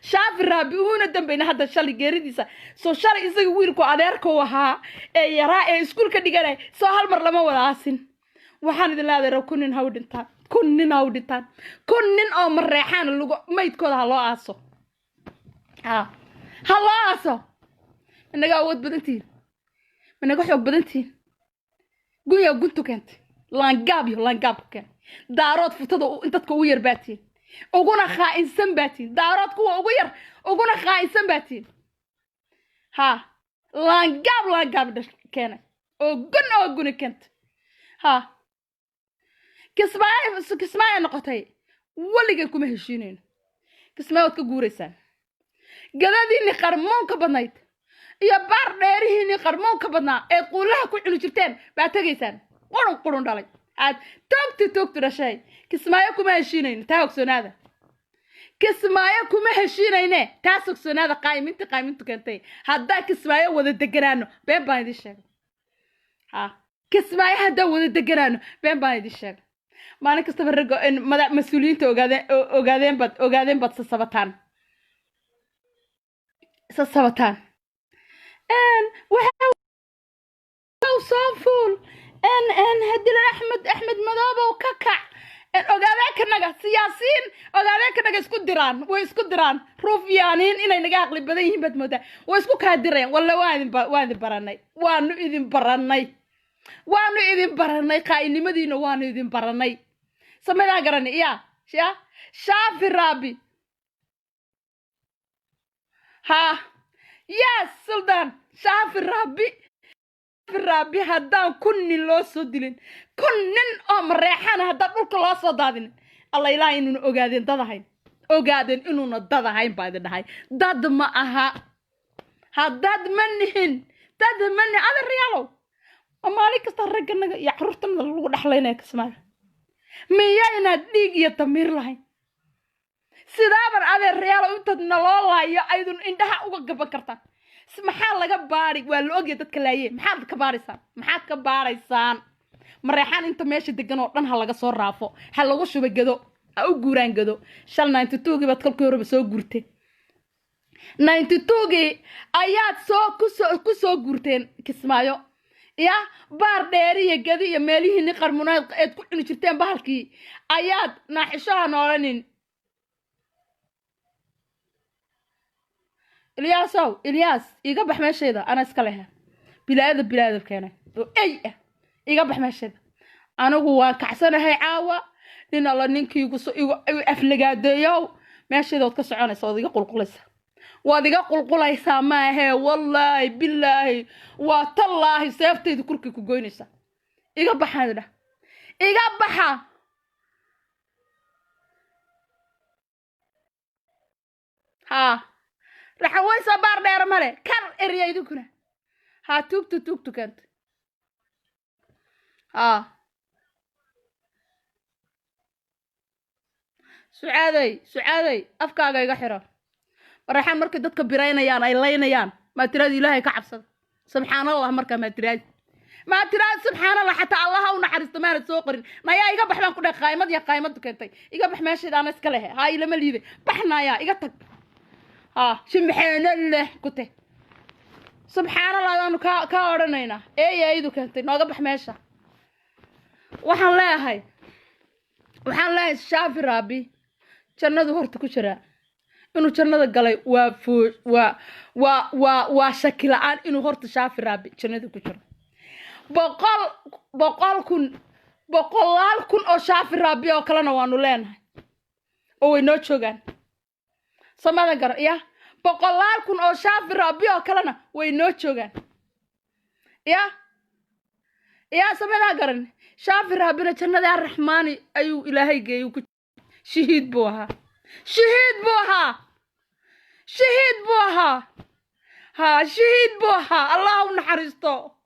شاف رابيونا دمبين هذا شالي جريديسا شالي إذا ويركو أديركو وها يرى سكول كديجانا هل مر لما ولا عسين وحنا ذي هذا رو كونن هودنتان كونن أو مريحان اللي ما يتكون على عصو هلاسو منك أود بدنتين منك حب بدنتين قويا قلتو كانت لانقاب كان دارات فتدو انت تكوير باتين وقونا خائن سنباتين دارات كوا وقونا خائن سنباتين ها لانقاب كان وقونا كانت ها كسماعي نقطي ولي قلكم هشينين كسماعي ودك قوريسان قداديني قرمون كبنايت يا بار ديريهيني قرمون كبنا اي قولها كل جبتين باتغيسان قرون دالي عاد توقت رشاي كسماعي كما هشينين تاوك سنادا كسماعي كما هشينين تاسوك سنادا قايمين كنتي هدا كسماعي ودا دغرانو بين بان دي شيغ ها كسماعي هدا ودا دغرانو بين بان دي شيغ مالك كستبرغو ان مسؤولين اوغادين بad سسبتان ان وصافول ان هدي احمد مدابه وككع ان اوغادين سياسيين اوغادين اسكو دران روفيانين اني نغا عقلي بدن يhiin bad mooda way isku ka direen walla waan idin baranay qaynimadiina waan idin baranay samada garan iya shaafi rabi ها يا سلطان شاف الرابي هدان كن لو سودلين كنن مريحان هدا دولك لو سو دادين الله إلهي إنو اوغادين دادهين إنو ندادهين بايد دهاي داد ما أها هداد منهن داد منهن هذا الريالو ومالك استرقنا يا حرورتنا لو دخلينا كسماي مياينا ديق يتمير لهين sidaaban adeer real inta nololaayo aydun indhaha uga gaban kartaan maxaa laga baari waa la ogyahay dadka laayeen maxaad ka baaraysaan mareexan inta meesha degan oo dhan ha laga soo raafo ha lagu shubagado ha u guuraan gado shal 92 gii baad kalkii hore soo guurtay 92 gii ayaad ku soo guurteen Kismaayo ya baar dheer iyo gadi iyo meelihiin qarmunaad eed ku cuni jirteen bahalkii ayaad naaxishaha noolanin إلياس يقبح ماشيدا أنا اسكاليها بلاد كانت أي يقبح ماشيدا أنا هو كعسنا هاي عاوة لأن الله نينكي يقول أفلقا ديو ماشيدا وتكسعوني صادق قلقليسا ما هي والله بالله وتالله سيفتي ذكركي كوغوينيسا يقبح هذا يقبحها ها راح ويسا بار دير مالي كار اريايدو كنا ها توك كانت سعادي افكاغا iga xiro waraxan markay dadka biraynayaan ay leynayaan ma tiraad ilaahay ka cabsada subhanallah marka ma tiraad subhanallah hatta allah u naxariisto ma soo qorin naya iga baxbaan ku dhaq qaymad keentay iga bax meesha aan iska leeyahay ha ila ma liiday baxnaya iga tag سبحان الله كنت سبحان الله أنا كأورنينا إيه يدو كنت ناقب حماشة وحن لا شاف رابي كنا ظهرت كشرة إنه كنا ذقلي وشكل عن إنه هرت شاف رابي كنا ذو كشرة بقال كن أو شاف رابي أو كلنا وانولين أو ينوشوغان سمعنا قرأ يا بقولال كن أو شاف ربي أو كلنا وينوتشوغان يا سمعنا قرأ شاف ربنا كنا ذا الرحمن أيو إلهي جيو شهيد بوها شهيد بوها الله نحرسته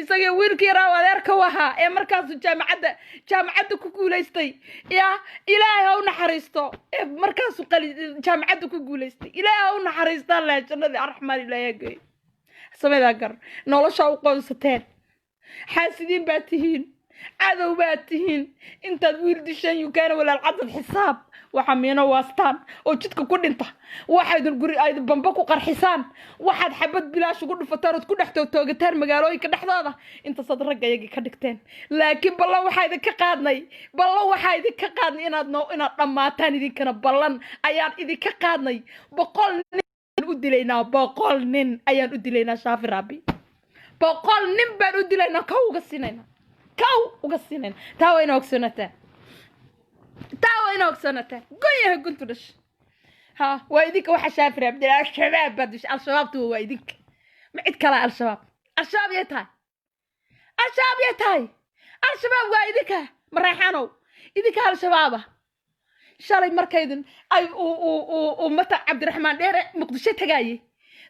isaga wiilkii yaraa adeerka waha ee markaas jaamacada ku guuleystay ya ilaahay u naxariisto ee markaas jaamacada ku guuleystay ilaahay u naxariisto la jannada arxmaan ilaahay sameeda gar nolosha u qoonsateen xaasidiin baa tihiin cadow baa tihiin intaad wiil dishan yukaan walaal cadad xisaab وحمينا واستان وجدك كل انت واحد الجري أيضا بمبكو قرحسان واحد حبت بلاش وقول فترة كل حتى توجتين مجالوي كده حضاضة انت صدرك جاي كدكتين لكن بالله واحد كقادني إن رماتان إذا كان بلان أيان إذا كقادني بقول u dilaynaa boqol nin ayaan u dilaynaa shaafi rabbi boqol nin baan u dilaynaa kow uga siinayna taa wayna ogsanataa goyaha guntu dhash ha waa idinka waxa shaafi rabbi al-shabaab baad dhish al-shabaabtu waa idinka ma cid kale al-shabaab yay tahay al-shabaab waa idinka mareexanow idinka al-shabaaba shalay markaydin ay mata cabdiraxmaan dheere muqdisho tagaayay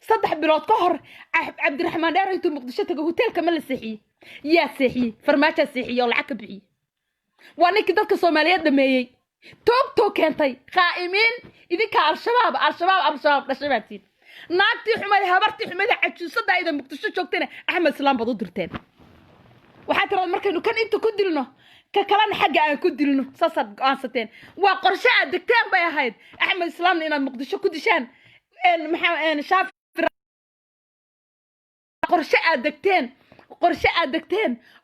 3 bilood ka hor cabdiraxmaan dheere intuu muqdisho tago hoteelka ma la seexiyey yaa seexiyey farmaajo seexiyey oo lacag ka bixiyey waa ninkii dadka Soomaaliyeed dhameeyay toog keentay qaa'imiin idinka al-shabaab dhashabaabtiin naagtii xumay habartii xumay cajuusada ay muqdisho joogtayna Axmed Islaam bad u dirteen waxa tiraad markaynu kan inta ku dilno ka kalena xagga aan ku dilno saasad go'aansateen waa qorshe aad degteen bay ahayd Axmed Islaam inaad muqdisho ku dishaan shaafi qorshe aad degteen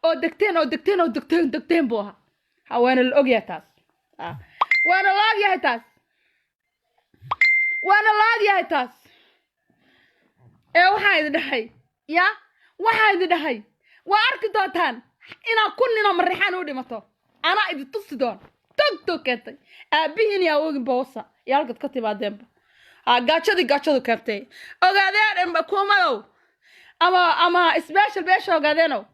oo degteen buu ahaa waana la ogyahay taas waana la ogyahay taas waxaa idin dhahay waa arki doontaan inaa kun ninoo mareexaan u dhimato anaa idin tusi doon tog keentay aabihiin yaa ogin boosa yaa halkaad ka timaadeenba gaajadu keentay ogaadeen kuumadow ama special beesha ogaadeenow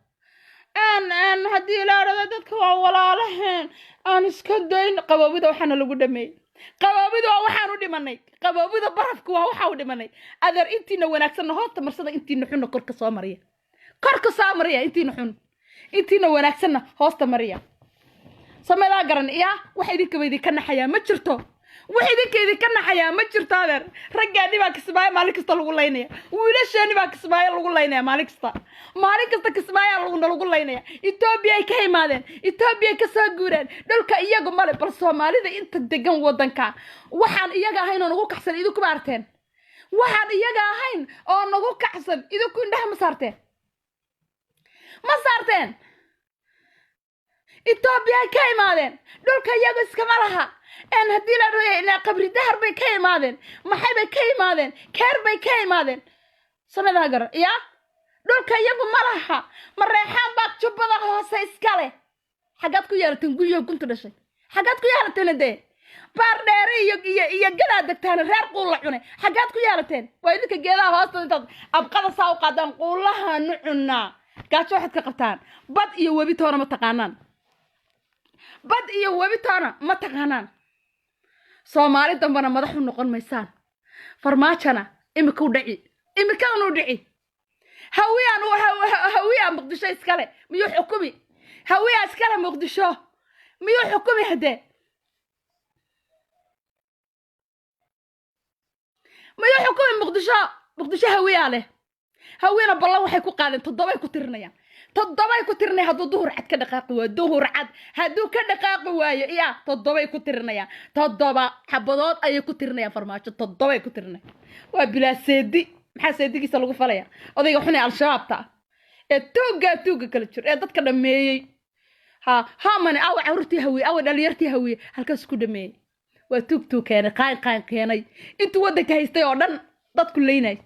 haddii la odhado dadka waa walaalaheen aan iska dayn qaboobida waxaana lagu dhameeyey qaboobida waa waxaan u dhimanay qaboobida barafka waa waxaa u dhimanay adeer intiina wanaagsanna hoosta marsada intiina xunna korka soo mariya intiina wanaagsanna hoosta mariya sameedaa garan wax idinka naxayaa ma jirto adeer raggaani baa kismaayo maalin kasta lagu laynaya wiilasheeni baa kismaayo lagu laynaya maalin kasta kismaayo lagu laynaya Itoobiya ay ka imaadeen Itoobiya ka soo guureen dhulka iyagu male bal Soomaalida inta degan wadanka waxaan iyaga ahayn oo nagu kaxsan idinku baarteen idinku indhaha ma saarteen Itoobiya ay ka imaadeen dhulka iyagu iskama laha haddii la dhaho qabri dahar bay ka imaadeen maxay bay ka imaadeen keer bay ka imaadeen sameedaa gar dhulka iyagu ma laha mareexaan baa jubbada hoose iskale xagaad ku yeelateen guriyo gunta dhashay xagaad ku yeelateen dee baar dheere iyo galaa degtaan reer quulla cunay xagaad ku yeelateen waa idinka geedaha hoosta intaad abqada saa u qaadaan quullaha nu cunaa gaajo waxaad ka qabtaan bad iyo webi toona ma taqaanaan Soomaali dambana madax u noqon maysaan farmaajana imika u dhici hawiyaan muqdisho iskale miyuu xukumi hawiyaa iskale muqdisho miyuu xukumi hadee miyuu xukumi muqdisho hawiyaa leh hawiyana ballan waxay ku qaadeen 7 ku tirinayaan hadduu duhur cad ka dhaqaaqi waayo 7 ku tirinayaan 7 xabadood ayay ku tirinayaan farmaajo 7 ku tirinayaan waa bilaa seedi maxaa seedigiisa lagu falaya odayga xunay al-shabaabta tuuga kala jir dadka dhameeyay mane carruurtii hawiye dhalinyartii hawiye halkaas ku dhameeyay waa tuug keenay qaan keenay intuu waddanka haystay oo dhan dadku leynay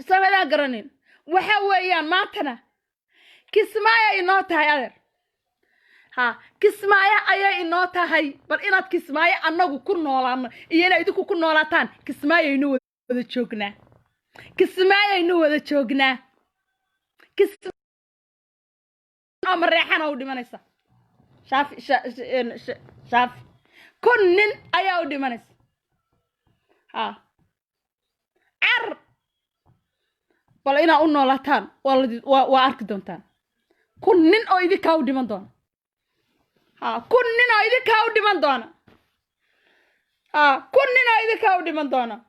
sameedaa garanin waxa weeyaan maantana kismaayo ay inoo tahay adeer kismaayo ayay inoo tahay bal inaad kismaayo annagu ku noolaano iyo inaad idinku ku noolaataan kismaayo aynu wada joognaa mareexana u dhimanaysa shaafi kun nin ayaa u dhimanaysa bal inaa u noolaataan waa arki doontaan kun nin oo idinkaa u dhiman doona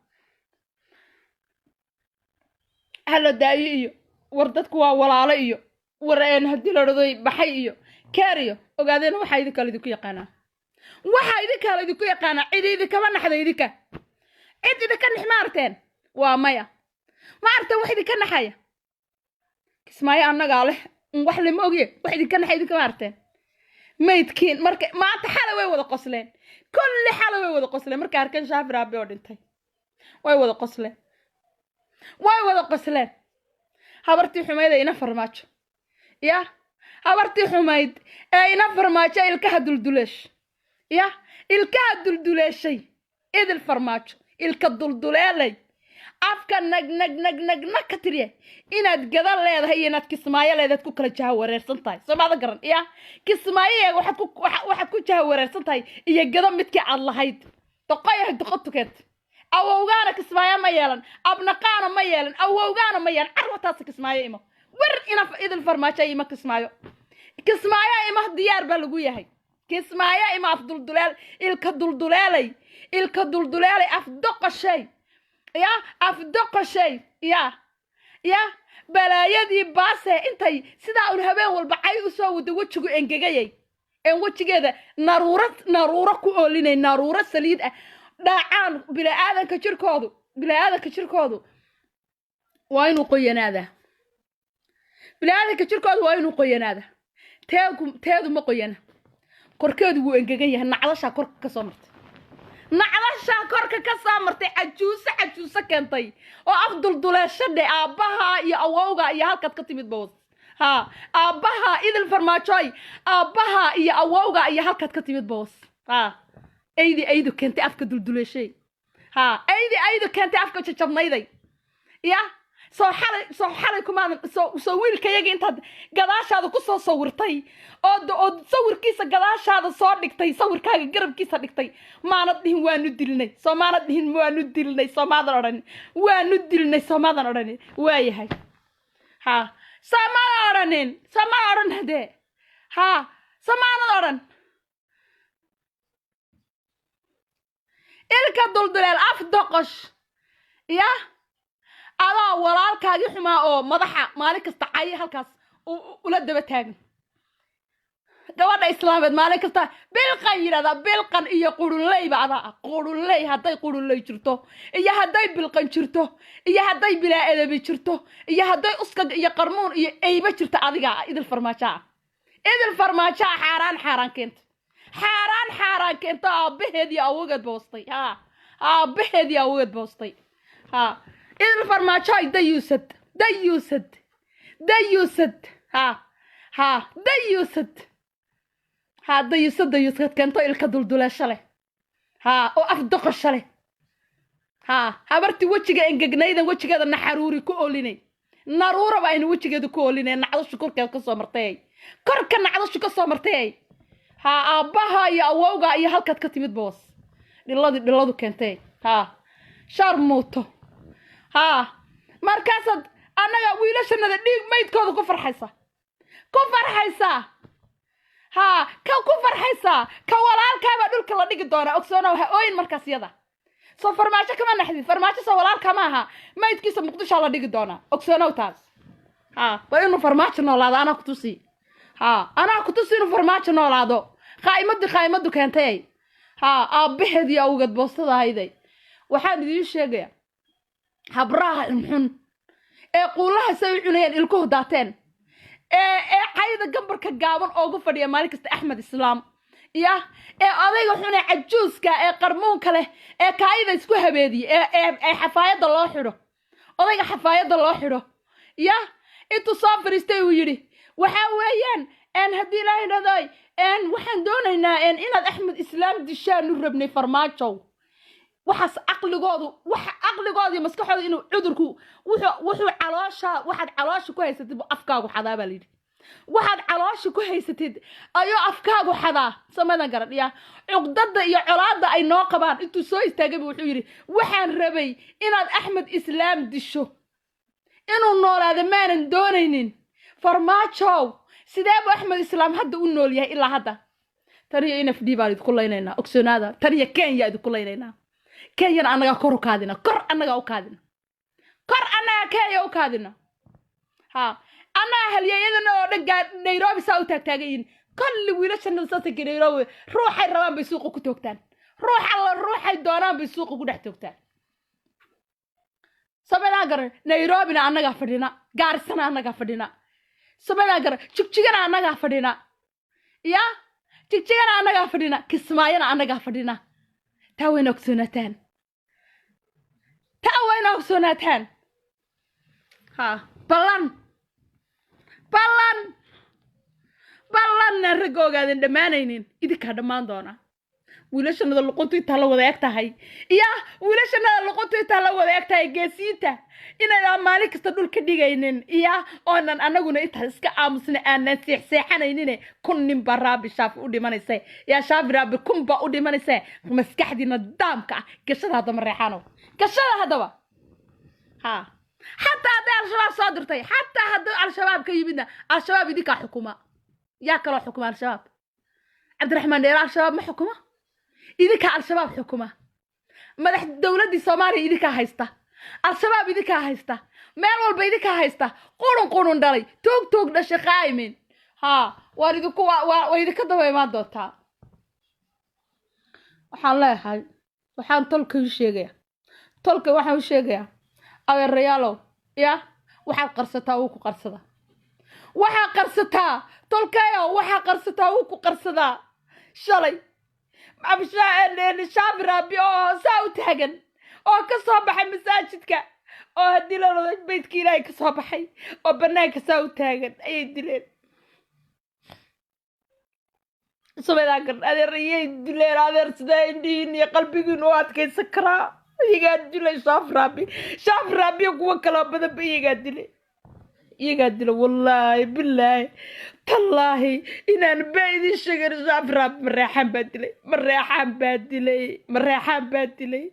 halo daayo iyo war dadku waa walaalo iyo war haddii la dhado baxay iyo keer iyo ogaadeen waxaa idinkaa idinku yaqaanaa cid idinkama naxda idinka cid idinka nix ma arteen waa maya ma arteen wax idinka naxaya kismaayo annagaa leh wax lama ogye wax idinka naxay idinka ma arteen maydkiin marka maanta xalay way wada qosleen kulli xalay way wada qosleen marka arkan Shaafi Raabi oo dhintay way wada qosleen habartii xumayd ina farmaajo ya habartii xumayd ina farmaajo ilkaha dulduleesh ya ilkaha dulduleeshay idil farmaajo ilka dulduleelay afka nag ka tiriye inaad gada leedahay inaad Kismaayo leedahay ku kala jaha wareersan tahay Soomaalida garan ya Kismaayo waxaad ku jaha wareersan tahay iyo gada midkii aad lahayd toqoyahay toqotukeed awowgaana Kismaayo ma yeelan abnaqaana ma yeelan awowgaana ma yeelan carwataas Kismaayo ima war ina idil farmaajo ima Kismaayo ima diyaar ba lagu yahay Kismaayo ima af dulduleel ilka dulduleelay af doqoshay يا أفدق شيء يا بلايدي باسه أنتي سدا الهبان والبعي أسوى دوتشو إنجاجي إن وتشي هذا نارورة كوليني نارورة سليد داعان بلا هذا كشير كادو وين قينا هذا بلا هذا كشير كادو وين قينا هذا تاعو ما قينا كركادو إنجاجي هنعلش كرك كسمرت نعلاشا كوركا كسامرتي عجوسة كنتي oo afdul duleeshade aabaha iyo awowga iyo halkaad ka timid boos aabaha idil farmaajoy aabaha iyo awowga iyo halkaad ka timid boos aydi kentay afka dulduleeshay aydi kentay afka jajabnayday ya soo xalay kuma soo wiilkayaga intaad gadaashaada ku soo sawirtay oo sawirkiisa gadaashaada soo dhigtay sawirkaaga garabkiisa dhigtay maana dhihin waanu dilnay Soomaalidan oran waayahay Soomaalidan oran hade Soomaalidan oran ilka dulduleel af doqosh ya adaa walaalkaagi xumaa oo madaxa maalin kasta cay halkaas ula daba taagan gabadha islaameed maalin kasta bilqan yiraahdaa bilqan iyo qurunley bacda qurunley haday qurunley jirto iyo haday bilqan jirto iyo haday bilaa edabi jirto iyo haday uskad iyo qarmuun iyo ayba jirto adiga idil farmaajo xaaraan keento aabaheedii awgeed boostay idil farmaajo dayusad dayusad keento ilka dulduleesha leh oo afdoqosha leh habartii wejiga engegnaydan wejigeeda naxaruuri ku oolinay naruura baa aynu wejigeeda ku oolinay nacdashu korkeeda ka soo martay korka nacdashu ka soo martay aabaha iyo awowga iyo halkaad ka timid boos dhiladu keentay sharmuuto markaasad annaga wiilashanada dhiig maydkooda ku farxaysa ka walaalkaaba dhulka la dhigi doona ogsoonow ha ooyin markaas yada soo farmaajo kama naxdid farmaajo soo walaalka ma aha maydkiisa muqdisho la dhigi doona ogsoonow taas waa inuu farmaajo noolaado anaa ku tusi inuu farmaajo noolaado qaa'imadu keentay aabaheedii awgeed boostada hayday waxaan idiin sheegayaa habraha xun ee quulaha say cunayeen ilkuhu daateen ee cayda gambarka gaaban oo ugu fadhiya maalin kasta Axmed Islaam ya ee odayga xun ee cajuuska ee qarmuunka leh ee kaayida isku habeediye ee xafaayada loo xidho odayga xafaayada loo xidho ya intuu soo fariistay uu yiri waxa weeyaan haddii ilaahay dhaday waxaan doonaynaa inaad Axmed Islaam dishaan u rabnay farmaajo waxaas aqligoodu maskaxooda inuu cudurku wuxuu waxaad caloosha ku haysatid afkaagu xadaa baa lidhi waxaad caloosha ku haysatid ayuu afkaagu xadaa samadan garan ya cuqdada iyo colaada ay noo qabaan intuu soo istaagay wuxuu yiri waxaan rabay inaad Axmed Islaam disho inuu noolaado maanan doonaynin farmaajo sidee buu Axmed Islaam hadda u nool yahay ilaa hadda taniya NFD baan idinku leynaynaa ogsoonaada taniya Kenya idinku leynaynaa Kenya anaga kor Kenya u kaadina أنا هاليدنا ودق نيروبي ساو تاجين كل ويلاشنا صوتك نيروبي روح الروان بيسوق كتوكتان روح الدوران بيسوق وكده توكتان سبنا قر نيروبي أنا قافدنا قارسنا أنا قافدنا سبنا قر شكشنا أنا قافدنا يا jigjigana annagaa fadhina kismaayana annagaa fadhina taa wayna ogsoonataan taa wayna ogsoonataan ha ballan ballanna ragga ogaadan dhammaanaynin idinkaa dhammaan doona wiilashanada luquntu intaa la wada eg tahay iya wiilashanada luquntu intaa la wada eg tahay geesiinta inaydaan maalin kasta dhul ka dhigaynin iya oonan annaguna intaa iska aamusna aanan seexseexanaynin kun nin baa raabi shaafi u dhimanaysa yaa shaafi raabi kun baa u dhimanaysa maskaxdiina daamka ah gashada haddaba reexaanow gashada haddaba ha xataa hadday al-shabaab soo dirtay xataa hadduu al-shabaab ka yimidna al-shabaab idinkaa xukuma yaa kaloo xukuma al-shabaab cabdiraxmaan dheere al-shabaab ma xukuma idinkaa al-shabaab xukuma madax dowladdii soomaaliya idinkaa haysta al-shabaab idinkaa haysta meel walba idinkaa haysta qurun dhalay toog dhashay qaa'imin haa waan idinku waa idinka daba imaan doontaa waxaan leeyahay waxaan tolka u sheegayaa adeerayaalow ya waxaad qarsataa wuu ku qarsadaa waxaad qarsataa tolkayo waxaad qarsataa wuu ku qarsadaa shalay shaafi raabi oo saa u taagan oo ka soo baxay masaajidka oo haddii la rado beydka ilaahay ka soo baxay oo bannaanka saa u taagan ayay dileen subaydaa garan adeer ayay dileen adeer sidee indhihiin iyo qalbigiin u adkaysan karaa iyagaa dilay shaafi raabi kuwa kaloo badanba iyagaa dilay wallaahi bilaahi tallaahi inaan baa idin sheegin shaafi raabi mareexaan baa dilay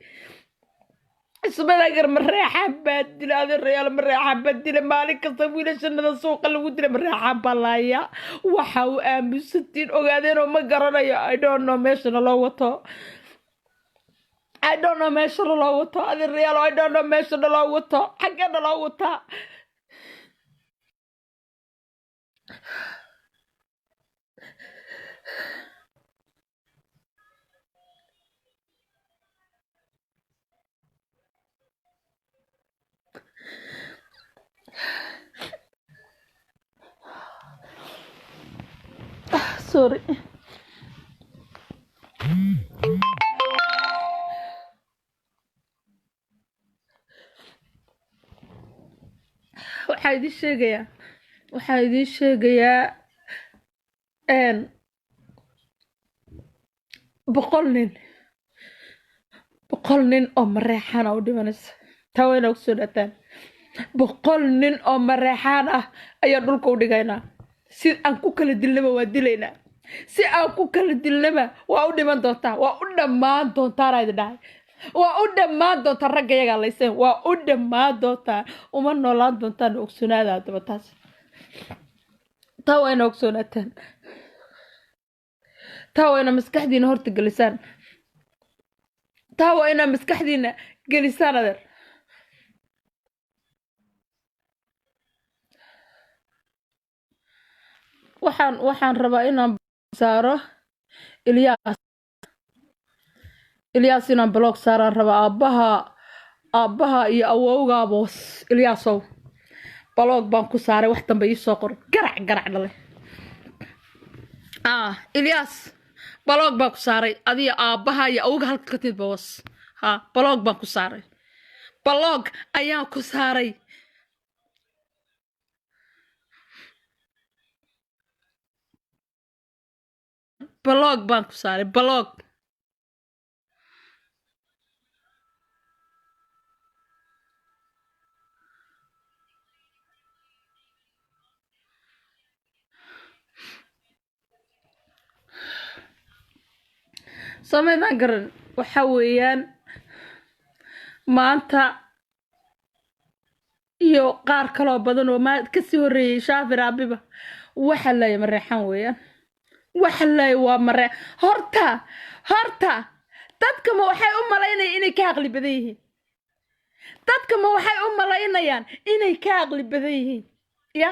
ismadagar mareexaan baa dilay adeerayaal mareexaan baa dilay maalin kasta wiilashanada suuqa lagu dilay mareexaan baa laaya waxa uu aamusantiin ogaadeenoo ma garanayo I don't know meesha loo wato adeerayaal I don't know meesha loo wato xaggeena loo wataa sorry waxaa idiin sheegayaa boqol nin oo mareexaan u dhimanaysa taa wayna ogsoonataan 100 nin oo mareexaan ah ayaa dhulka u dhigaynaa si aan ku kala dilnaba waa dilaynaa si aan ku kala dilnaba waa u dhiman doontaa waa u dhammaan doontaa rayd dhahay waa u dhammaan doontaa ragga iyagaa layseen waa u dhammaan doontaa uma noolaan doontaan ogsoonaada haddaba taas taa wayna ogsoonataan taa wayna maskaxdiina horta gelisaan taa wayna maskaxdiina gelisaan adeer waxaan rabaa inaan saaro Ilyas inaan blog saaraan rabaa aabbaha iyo awowgaabos Ilyasow blog baan ku saaray wax dambe ii soo qor garac dhalay Ilyas blog baan ku saaray adiga aabbaha iyo awowga halka ka timid boos blog baan ku saaray blog ayaan ku saaray blog baan ku saaray blog sameeyna garan waxa weeyaan maanta iyo qaar kale oo badan oo ma ka sii horeeyay shaafi raabiba waxa la mareexan weeyaan waxa la waa mare horta dadka ma waxay u malaynayaan inay ka aqli badan yihiin dadka ma waxay u malaynayaan inay ka aqli badan yihiin ya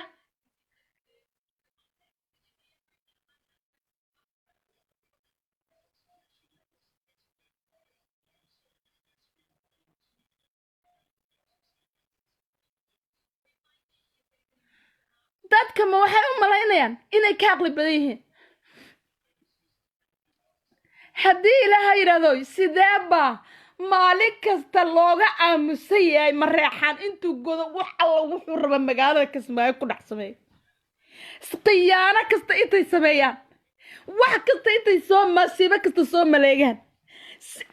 dadka ma waxay u malaynayaan inay ka aqli badan yihiin haddii ilaahay yidhaahdo sidee baa maalin kasta looga aamusan yahay mareexaan intuu godo wax alla wuxuu raba magaalada Kismaayo ku dhex sameeyo khiyaano kasta intay sameeyaan wax kasta intay soo masiibo kasta soo maleegaan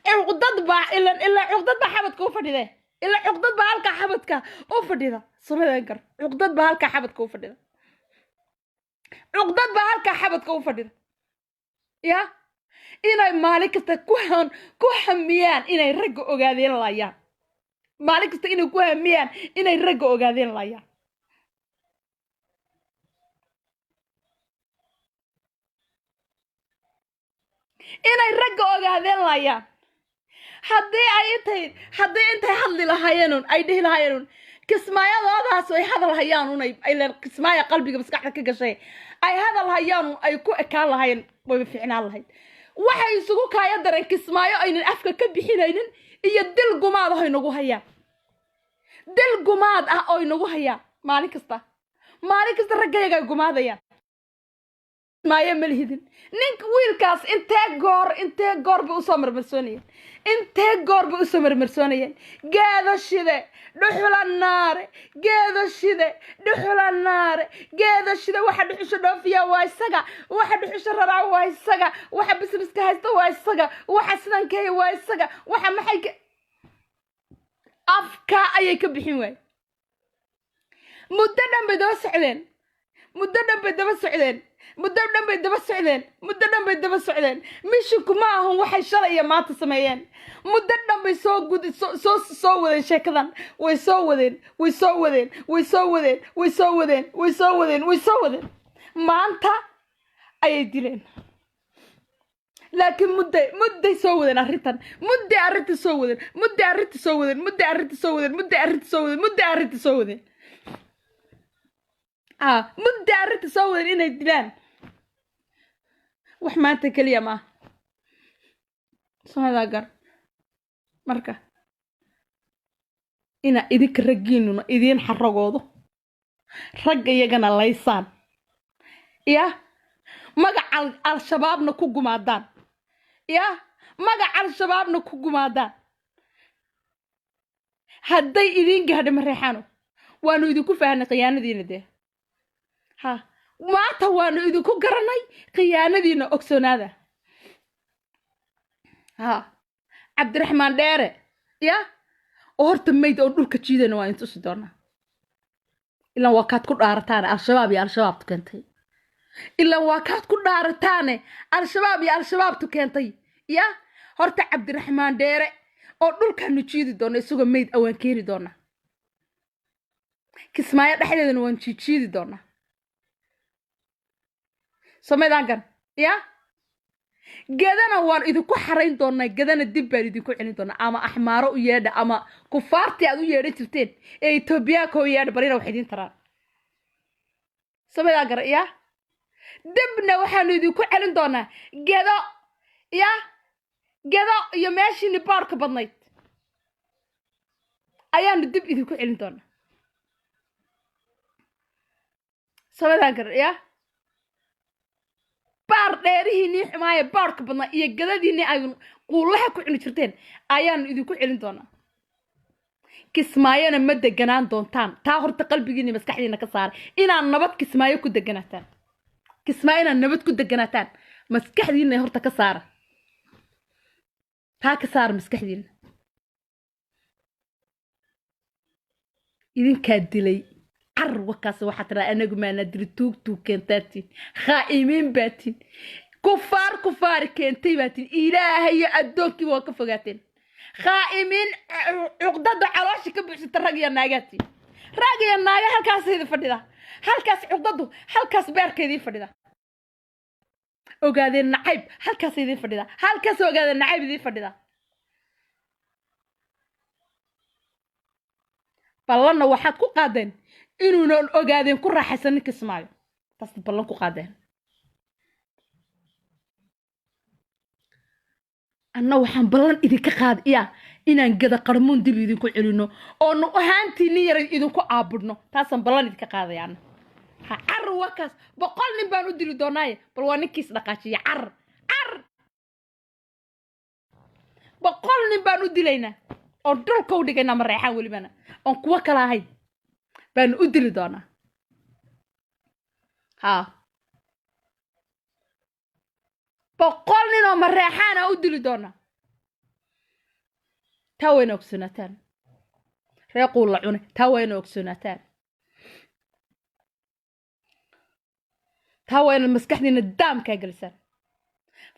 cuqdad baa ilaa cuqdad baa xabadka u fadhida ilaa cuqdad baa halka xabadka u fadhida sameeyaan kar cuqdad baa halka xabadka u fadhida cuqdad baa halka xabadka u fadhida ya inay maalin kasta ku hamiyaan inay ragga ogaadeen laayaan maalin kasta inay ku hamiyaan inay ragga ogaadeen laayaan inay ragga ogaadeen laayaan haddii intay hadli lahaayeen ay dhihi lahaayeen Kismaayadoodaas ay hadal hayaan ay Kismaayo qalbiga maskaxda ka gashay ay hadal hayaan ay ku ekaan lahaayeen way fiicnaan lahayd waxay isugu kaaya dareen Kismaayo aynan afka ka bixinaynin iyo dil gumaad ah inagu hayaan dil gumaad ah oo inagu hayaan maalin kasta raggayaga gumaadayaan Kismaayo ma lihidin ninka wiilkaas intee goor buu soo marmarsoonayeen geedo shide waxa dhuxusha dhoofiya waa isaga waxa dhuxusha raraa waa isaga waxa bisbiska haysta waa isaga waxa sidankeey waa isaga waxa maxay afka ayay ka bixin waay muddo dhan bay daba socdeen muddo dhan bay daba socdeen mishinku ma ahan waxay shalay iyo maanta sameeyeen muddo dhan bay soo wadeen sheekadan way soo wadeen maanta ayay dileen laakiin mudday soo wadeen arrintan mudday arrinta soo wadeen inay dilaan wax maanta kaliya ma soo gar marka ina idinka raggiinuna idin xaragoodo ragga iyagana laysaan ya magaca al-shabaabna ku gumaadaan hadday idin gaadho mareexano waanu idinku faahnay khiyaanadiina dee maanta waanu idinku garanay khiyaanadiina ogsoonaada Cabdiraxmaan Dheere ya oo horta mayd oo dhulka jiidana waa intu si doona ilaa waa kaad ku dhaarataan al-shabaab tukantay ilaa waa kaad ku dhaarataan al-shabaab tukantay ya horta Cabdiraxmaan Dheere oo dhulka nu jiidi doona isagoo mayd awaan keeni doona Kismaayo dhexdeedana waan jiidi doona sameedan ya gadana waan idinku xarayn doonaa gadana dib baan idinku celin doonaa ama axmaaro u yeedha ama kufaartii aad u yeedhan jirteen ee Itoobiya ko yeedha barina wax idin taraan sameedan ya dibna waxaan idinku celin doonaa gado iyo meeshii baarka badnayd ayaan dib idinku celin doonaa sameedan ya baar dheerihiinii xumaaya baarka badnaa iyo gadadiinii ay quulaha ku cuni jirteen ayaan idinku celin doonaa Kismaayona ma deganaan doontaan taa horta qalbigiina maskaxdiina ka saar inaan nabad Kismaayo ku deganaataan maskaxdiina horta ka saar taa ka saar maskaxdiina idinka dilay وكاس واحد ترى أنا قمنا ندري توك كنتاتين خائمين باتين كفار كنتي باتين إلهي أدوكي وكفقاتين خائمين عقدة عراش كبش ترقي الناقاتي راقي الناقة هالكاس هذي فردها هالكاس عقدة هالكاس بارك هذي فردها وقاعدين نعيب هالكاس هذي فردها هالكاس وقاعدين نعيب هذي فردها بالله واحد كو قادين إنه ogaadeen ku raaxaysan Kismaayo taas ballan ku qaadeen anna waxaan ballan idinka qaadiyaa inaan gada qarmoon dib idinku celino oo nu ahaantiina yar idinku aabudno taasan ballan idinka qaadayaan carwakaas 100 nin baan u dili doonaa bal waa ninkiis dhaqaajiya boqol nin baan u dilaynaa oo dhulka u dhigaynaa mareexaan welibana oon kuwa kala ahayn baan u dili doonaa ها boqol nin oo mareexaana u dili doona taa wayna ogsoonataan reequu la cunay taa wayna ogsoonataan taa wayna maskaxdiina daamkaa gelisaan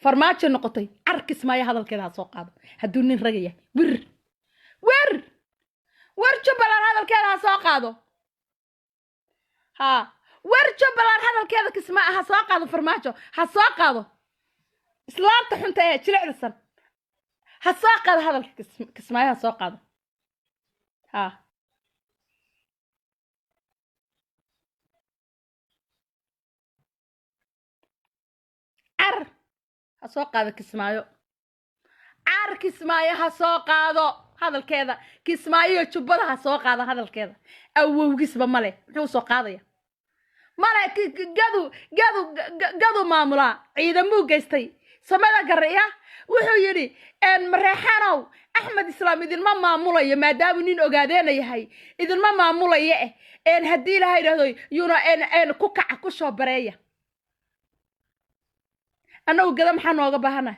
farmaajo noqotay arkis maaya hadalkeeda ha soo qaado hadduu nin ragaya wer jubbaland hadalkeeda ha soo qaado ها ورجبلان هذا الكذا كسماء هساقة فرماجو هساقة إسلام تحنت إيه تلع لسن هساقة هذا كسماء هساقة ها عر هساقة كسماء عر كسماء هساقة هذا الكذا كسماء يجبلها هساقة هذا الكذا أو جسم ماله هو ساقة مالك قادو مامولا ciidamuu geystay samada garaya wuxuu yiri mareexanow axmed islaam idinma maamulayo maadaama nin ogaadeen yahay idinma maamulayo hadii la yiraahdo yuuna ku kaca ku soo bareeya anagu gada maxaan ooga baahana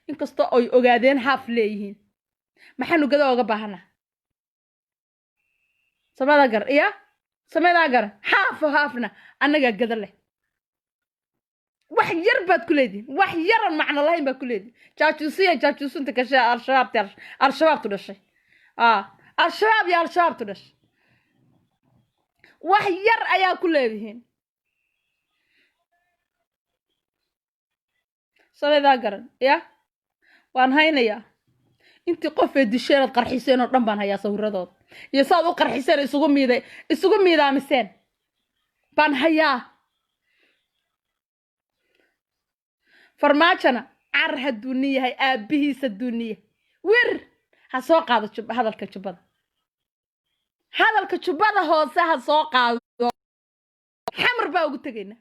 inkastoo ay ogaadeen haaf leeyihiin maxaanu gada ooga baahana samada garaya سميدا قر حافنا أنا قدر له واحد يربط كليدي واحد يرى المعنى الله يبقى كليدي جاتوسية أنت كشاء الشباب تدشي الشباب يا الشباب تدش واحد يرى أيا كليدي هين سميدا قر يا وان هاينا يا انت قف الدشين القرحيسين ورنبان هيا صورة يساوي قرحيسين isugu miidaamiseen baan hayaa farmaajana car hadduu nin yahay aabihiisa duuniye wir ha soo qaado hadalka jubbada hoose ha soo qaado xamar baa ugu tagaynaa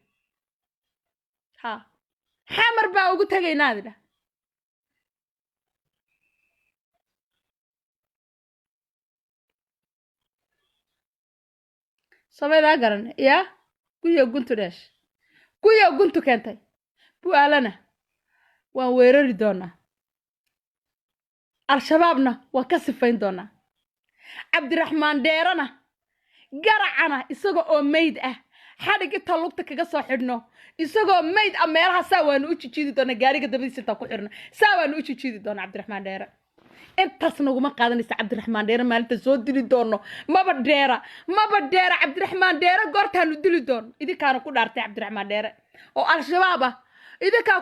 xamar baa ugu tagaynaa adina سميدا قرن يا كويا قنتو داش كويا قنتو كنتي بوالنا وويرري دونا الشبابنا وكسفين دونا عبد الرحمن ديرنا قرعنا isagoo oo meyd ah xadhiga talugta kaga soo xidhno isagoo meyd ameeraha saawaan u jiidi doona gaariga dabadiisa ku xirna saawaan u jiidi doona عبد الرحمن دير intaas naguma qaadanaysa عبد الرحمن دير maalinta soo dili doono maba deera عبد الرحمن دير goortaan u dili doon idinkaana ku dhaartay عبد الرحمن دير oo al-shabaab ah idinka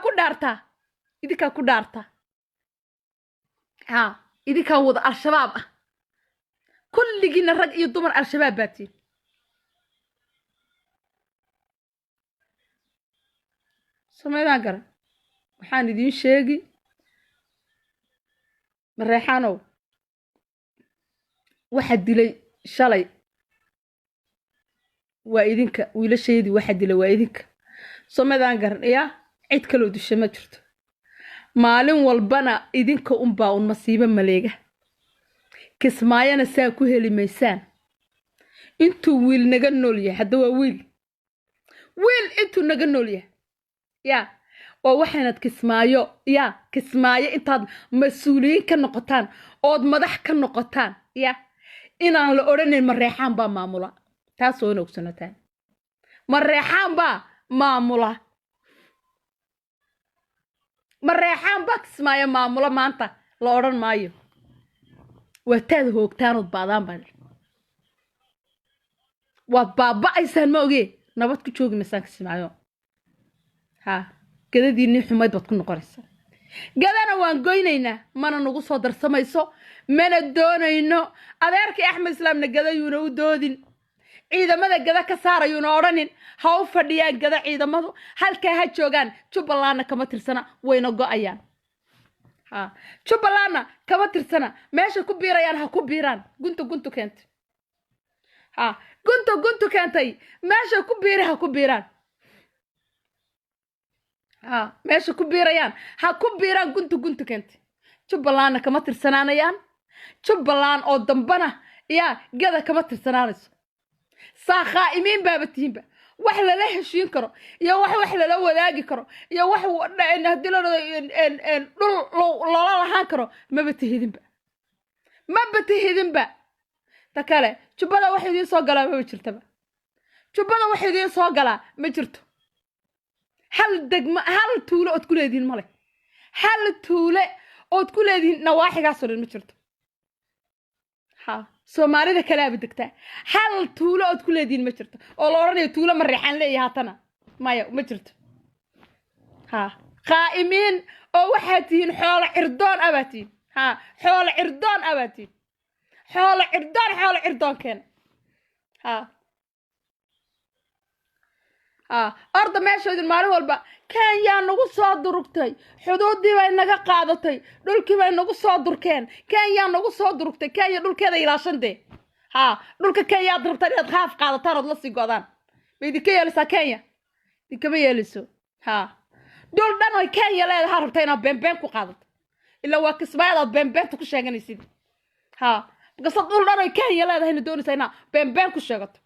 ku dhaarta idinka wada al-shabaab ah kulligiina rag iyo dumar al-shabaab baati سميدا قرن waxaan idin sheegi mareexanow waxa dilay shalay waa idinka wiilasheedii waxa dilay waa idinka Soomaalidan garan cid kale oo dusha ma jirto maalin walbana idinka baa masiibo maleega kismaayana saa ku heli maysaan intuu wiil naga nool yahay hadda waa wiil intuu naga nool yahay يا ووحنات كسمايو يا كسمايو انتاد مسؤولين كنقطان اود مدح كنقطان يا inaan la oranay mareexaan baa maamula taas oo noqsonataan mareexaan baa kismaayo maamula maanta la oran maayo wataad hoogtaan oo baadaan baa waa baaba aysan ma oge nabad ku joogi masaan kismaayo gadadiinii xumayd baad ku noqonaysaa gadana waan goynaynaa mana nagu soo darsamayso mana doonayno adeerkii axmed islaamna gadayuuna u doodin ciidamada gada ka saarayuuna odhanin ha u fadhiyaan gada ciidamadu halkaa ha joogaan jubbalandna kama tirsana wayna go'ayaan jubbalandna kama tirsana meesha ku biirayaan ha ku biiraan guntu keentay guntu keentay meesha ku biiri ha ku biiraan meesha ku biirayaan ha ku biiraan guntu keentay jubbalandna kama tirsanaanayaan jubbaland oo dambana yaa gada kama tirsanaanayso saa khaa'imiin baaba tihiinba wax lala heshiin karo iyo wax lala wadaagi karo iyo wax haddii la dhul loola lahaan karo maba tihidinba ta kale jubbada wax idiin soo galaa maba jirtaba jubbada wax idiin soo galaa ma jirto hal degma hal tuulo ood ku leedihiin male hal tuule ood ku leedihiin nawaaxigaasoo dhan ma jirto ha soomaalida kalaaba degtaa hal tuulo ood ku leedihiin ma jirto oo la odhanayo tuulo ma reexaan leeyahay haatana maya ma jirto ha qaa'imiin oo waxaad tihiin xoolo cirdoon abaad tihiin ha xoolo cirdoon abaad tihiin xoolo cirdoonkeena ha orda meeshoodin maalin walba kenya nagu soo durugtay xuduudii bay naga qaadatay dhulkii bay nagu soo durkeen kenya nagu soo durugtay kenya dhulkeeda ilaashande ha dhulka kenya aad rabtaan inaad qaaf qaadataan ood la sii go'daan ma idinka yeelisaa kenya idinkama yeeliso ha dhul dhan oo kenya leedaha rabtaa inaad beenbeen ku qaadato ilaa waa kismaayad aad beenbeenta ku sheeganaysid ha markaasad dhul dhan oo kenya leedahayna doonaysaa inaad beenbeen ku sheegato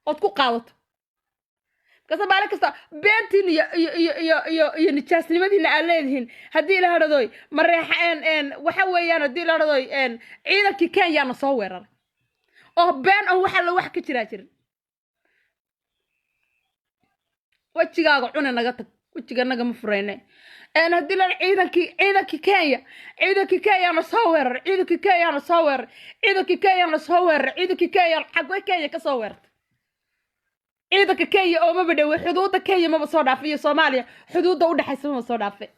ood ku qaadato كسبالة كستا بنتين يا نجاس لمدينة عليهن هدي لها رضوي مريح إن وحويان هدي لها رضوي إن عيدا كي كان يانا صور أو بين أو وحلا وح كتير وتشجع عنا نجتك وتشجع نجا مفرينة أنا هدي لها عيدا كي كان يانا صور عيدا كي كان يانا صور عيدا كي كان يانا صور عيدا كي كان يانا حقوي كان يكصور ciidanka Kenya oo ma badhow xuduudda Kenya ma soo dhaafay Soomaaliya xuduudda u dhaxaysa ma soo dhaafay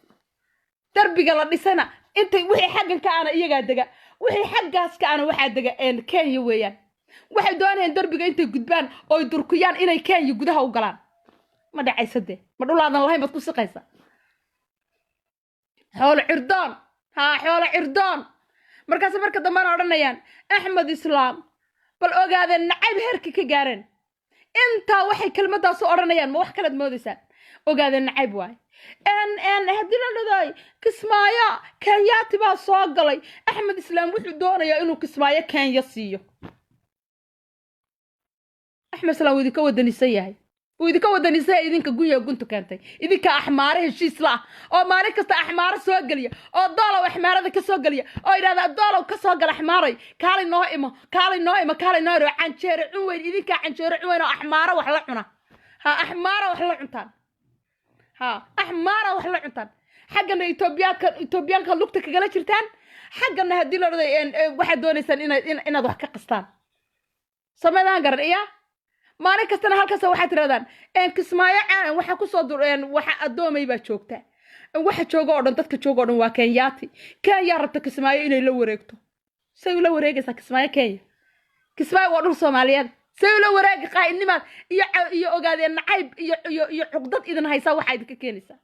darbiga la dhisana inta wixii xaggan ka ana iyaga dega wixii xaggaas ka ana waxa dega Kenya weeyaan waxay doonayaan darbiga intay gudbaan oo ay durkiyaan inay Kenya gudaha u galaan ma dhacaysade ma dhulaadan lahayn bad ku saqaysa xoolo cirdoon markaas marka dambe oranayaan Axmed Islaam bal ogaadeen nacayb heerka ka gaareen inta waxay kelmadaas u oranayaan ma wax kala moodaysan ogaadeen nacayb waay en hadii la dhaday kismaayo Kenyaati baa soo galay Axmed Islaam wuxuu doonayaa inuu kismaayo Kenya siiyo Axmed Islaam wadi ka wadanisan idinka guya guntu keentay idinka axmaare heshiis la oo maalin kasta axmaare soo galiya oo doolow axmaarada ka soo galiya oo iraada doolow ka soo gal axmaaray kaali noo imo canjeero weyn idinka canjeero weyn oo axmaare wax la cuna ha axmaare wax la cuntaan xaggana Itoobiyaanka lugta kagala jirtaan xaggana hadii la dhaday waxa doonaysan inaad wax ka qastaan sameeyaan garan iya maalin kastana halkaas waxa tiraadaan kismaayo aan waxa ku soo dureen waxa adoomay baa joogta waxa jooga oo dhan dadka jooga oo dhan waa Kenyaati Kenya rabta kismaayo inay la wareegto say la wareegaysa kismaayo waa dhul Soomaaliyeed say la wareeg qaa'inimaad iyo ogaadeen nacayb iyo cuqdad idin haysa waxa idinka keenaysa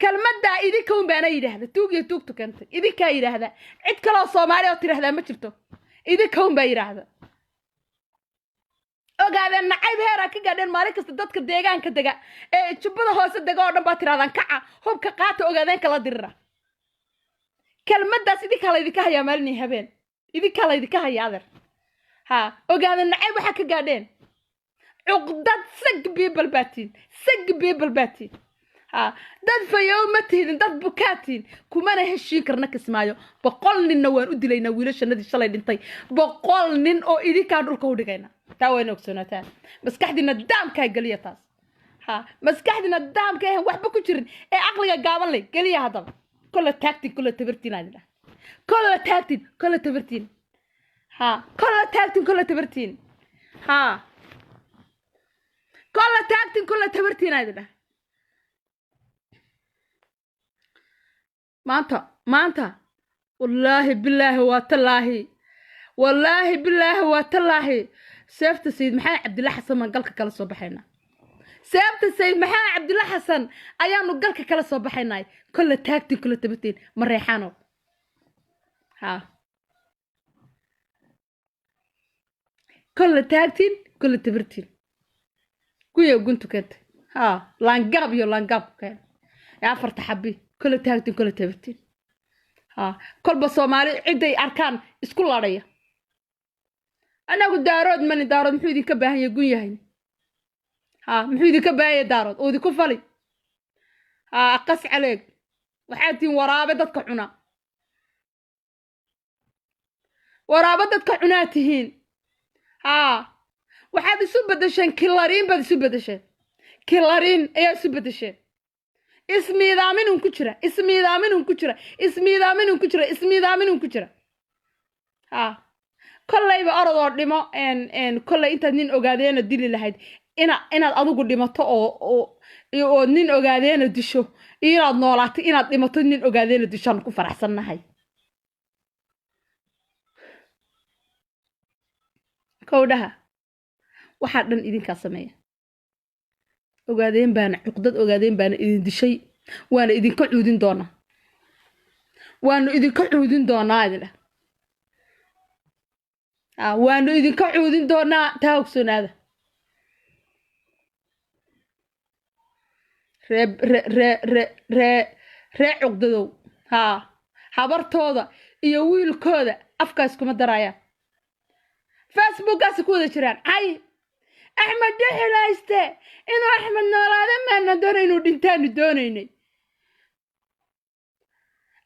kalmada idinka un baana yiraahdo tuug tukantay idinka yiraahda cid kale oo Soomaali oo tiraahda ma jirto idinka un baa yiraahda ogaadeen nacayb heera ka gaadheen maalin kasta dadka deegaanka dega jubbada hoose dega oo dhan baa tiraadaan kaca hubka qaata ogaadeen kala dirira kelmadaas idinka la idinka hayaa maalin habeen idinka la idinka hayaa adeer ha ogaadeen nacayb waxa ka gaadheen cuqdad sag people baatiin ha dad fayow ma tiidin dad bukaatiin kumana heshiin karna kismaayo 100 ninna waan u dilayna wiilashanadii shalay dhintay 100 nin oo idinka dhulka u dhigayna تاوين أكسونتان بس كحدنا الدام كاي قليه تاس ها بس كحدنا الدام كاي وحبة كتيرين عقلك قابل لي قليه هذا كل تاكتيك كل تبرتين هذا كل تبرتين ها كل تبرتين ها كل تبرتين هذا ما أنت والله بالله وتالله سيفت السيد محمد عبد الله حسن من قالك كلا صباحنا سيفت السيد محمد عبد الله حسن أيانو قالك كلا صباحنا كل تاكتين كل تبرتين مريحانو ها كل تاكتين كل تبرتين كويا قنتو كنت ها لانقاب كان يا فرت حبي كل تاكتين كل تبرتين ها كل بصومالي عدي أركان إسكول عليا أنا قد دارود من دارود محيدي كباهي يقول يهين ها محيدي كباهي دارود ودي كفلي ها قص عليك وحاتي ورابدتك عنا ورابدتك عناتهين ها waxaad isu bedesheen kilariin baad isu bedesheen kilariin ayaa isu bedesheen ismiidaaminun ku jira ismiidaaminun ku jira ha kollayba orodoo dhimo kollay intaad nin ogaadeena dili lahayd inaad adigu dhimato oo nin ogaadeena disho iyo inaad noolaato inaad dhimato nin ogaadeena dishaan ku faraxsannahay kowdhaha waxaa dhan idinkaa sameeya ogaadeen baana cuqdad ogaadeen baana idin dishay waana idinka cuudin doonaa idin waanu idinka cuudin doonaa taa ogsoonaada ree cuqdadow haa habartooda iyo wiilkooda afkaas kuma darayaan facebookaasi ku wada jiraan cay أحمد دحلايسته إنه أحمد نولاده ما ندور إنه دينتاني دونيني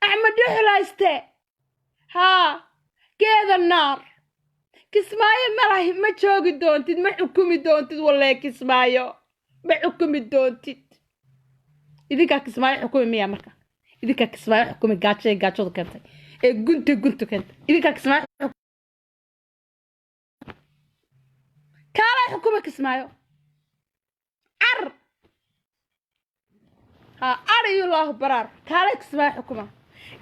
أحمد دحلايسته ها كذا النار كسماية ملاهي ما تشوقي دونتد ما حكومي دونتد ولا كسماية ما حكومي دونتد إذا كان كسماية حكومي مية مركا إذا كان كسماية حكومي قاتشو كنتي قنتو كنت إذا كان كسماية كالا حكومة كسمايو عر ها أري الله برار كالا كسمايو حكومة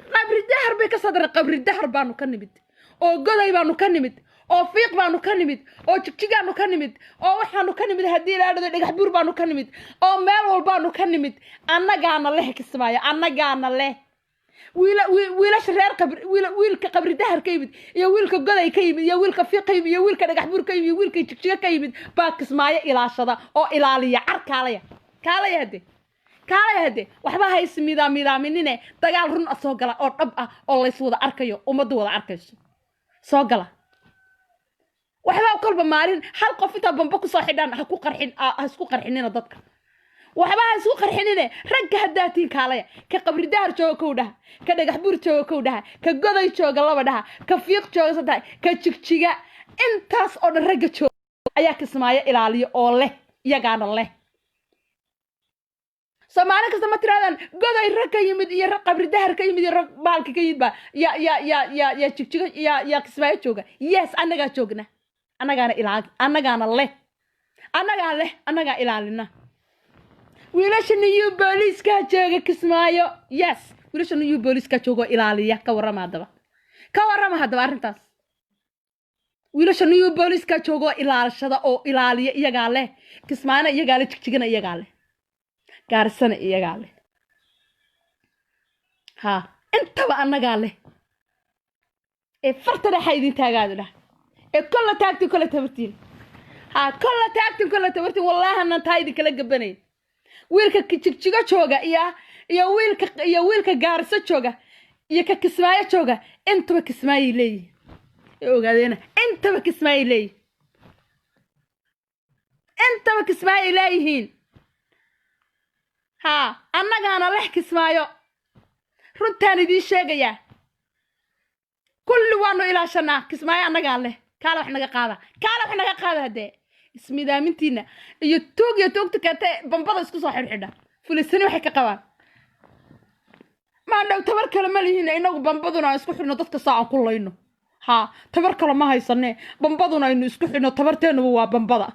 قبر الدهر بك صدر قبر الدهر بانو كنمد أو قضي بانو كنمد أو فيق بانو كنمد أو تكتيقانو كنمد أو وحانو كنمد هدي الأرض اللي حبور بانو كنمد أو مالول بانو كنمد أنا قانا له كسمايو أنا قانا له ويلا شرير قبر ويلك قبر دهر كيمد يا ويلك قضاي كيمد يا ويلك في قيمد يا ويلك دغحبور كيمد يا ويلك جكجك كيمد باكس مايا الى شدا او ilaaliya arkaaleya kaalaya hade waxba hay ismiidaaminine dagaal run soo gala oo dhab ah oo la iswada arkayo umadu wada arkayso soo gala waxba kolba maalin hal qof inta bamba ku soo xidhan ha ku qarxin ha isku qarxinina dadka waxba isku qarxinine ragga hadaatiin kaalaya ka qabri daar jooga kowdhaha ka dhagax buur jooga kowdhaha ka goday jooga laba dhaha ka fiiq jooga saddex ka jigjiga intaas oo dhan ragga jooga ayaa kismaayo ilaaliyo oo leh iyagaana leh Soomaali kasta ma tiraadaan goday rag ka yimid iyo rag qabri daar ka yimid iyo rag baalka ka yimid ba ya jigjiga ya kismaayo jooga yes anaga joogna anagaana leh anaga ilaalina wiilashan iyo booliiska jooga kismaayo yes wiilashan iyo booliiska jooga ilaaliya ka warama hadaba arintaas wiilashan iyo booliiska jooga ilaalashada oo ilaaliya iyaga leh kismaana iyaga leh jigjigana iyaga leh gaarsana iyaga leh ha intaba anaga leh ee fartada haydin taagaadna ee kala taagti kala tabartiin ha kala taagti kala tabartiin wallahi aan taaydi kala gabanay wiilka jigjiga jooga iyo wiilka gaarso jooga iyo ka kismaayo jooga intaba kismaayo leeyahay ee ogaadeena intaba kismaayo leeyihiin ha annagaana leh kismaayo runtaan idin sheegaya kulli waanu ilaashanaa kismaayo annagaa leh kaala wax naga qaada hadee ismiidaamintiina iyo toogta kate bambada isku soo xidhxidha fulisani waxay ka qabaan ma dhaw tabar kale ma lihiin inagu bambaduna isku xidhno dadka saacan ku layno ha tabar kale ma haysanee bambaduna aynu isku xidhno tabarteenu waa bambada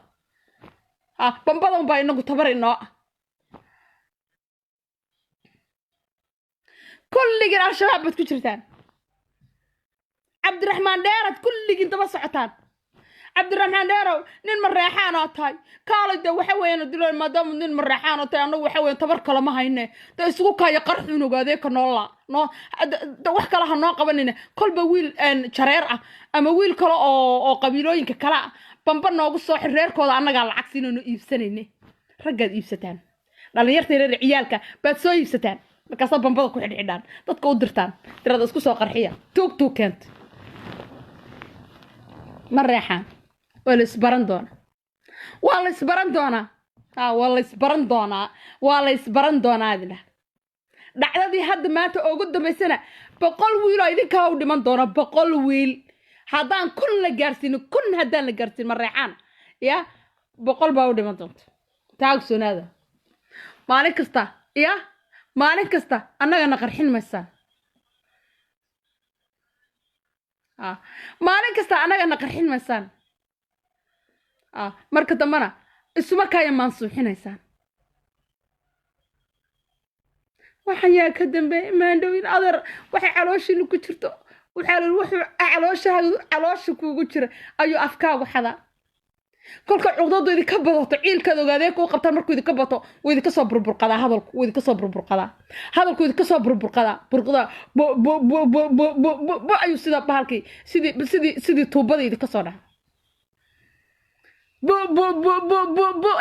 ha bambadan baa inagu tabar inoo kulligiin al-shabaab baad ku jirtaan cabdiraxmaan dheerad kulligiin daba socotaan cabdiraxmaan dheerow nin mareexaan oo tahay kaalida waxa weeyaan diloon maadaama nin mareexaan oo tahay anagu waxa weeyaan tabar kale ma hayne da isugu kaayo qarxuun ogaadee ka noola wax kale ha noo qabanina kolba wiil jareer ah ama wiil kale oo qabiilooyinka kala bamba noogu soo xiriirkooda annaga lacag siinayno iibsanayne raggaad iibsataan dhalinyarta reer ciyaalka baad soo iibsataan markaas bambada ku xidhxidhaan dadka u dirtaan tirada isku soo qarxiya tuug keent ma reexaan waa la isbaran doonaa waa la isbaran doonaa adila dhacdadii hadda maanta ugu dambaysana 100 wiil oo idinkaa u dhiman doona 100 wiil haddaan kun la gaarsiin ma reexaan ya 100 baa u dhiman doonta taagsonaada maalin kasta annagana qarxin maysaan maalin kasta annagana qarxin maysaan marka dambana isuma kaya maansuuxinaysaan waxaan yaa ka dambeeyay maandhowin adeer waxay calooshiina ku jirto wuxuu caloosha kuugu jira ayuu afkaagu xadaa kolka cuqdadu idinka badato ciilkaad ogaadee kuu qabtaan markuu idinka bato wuu idinka soo burburqadaa hadalku ayuu sida bahalkii sidii tuubada idinka soo dhaha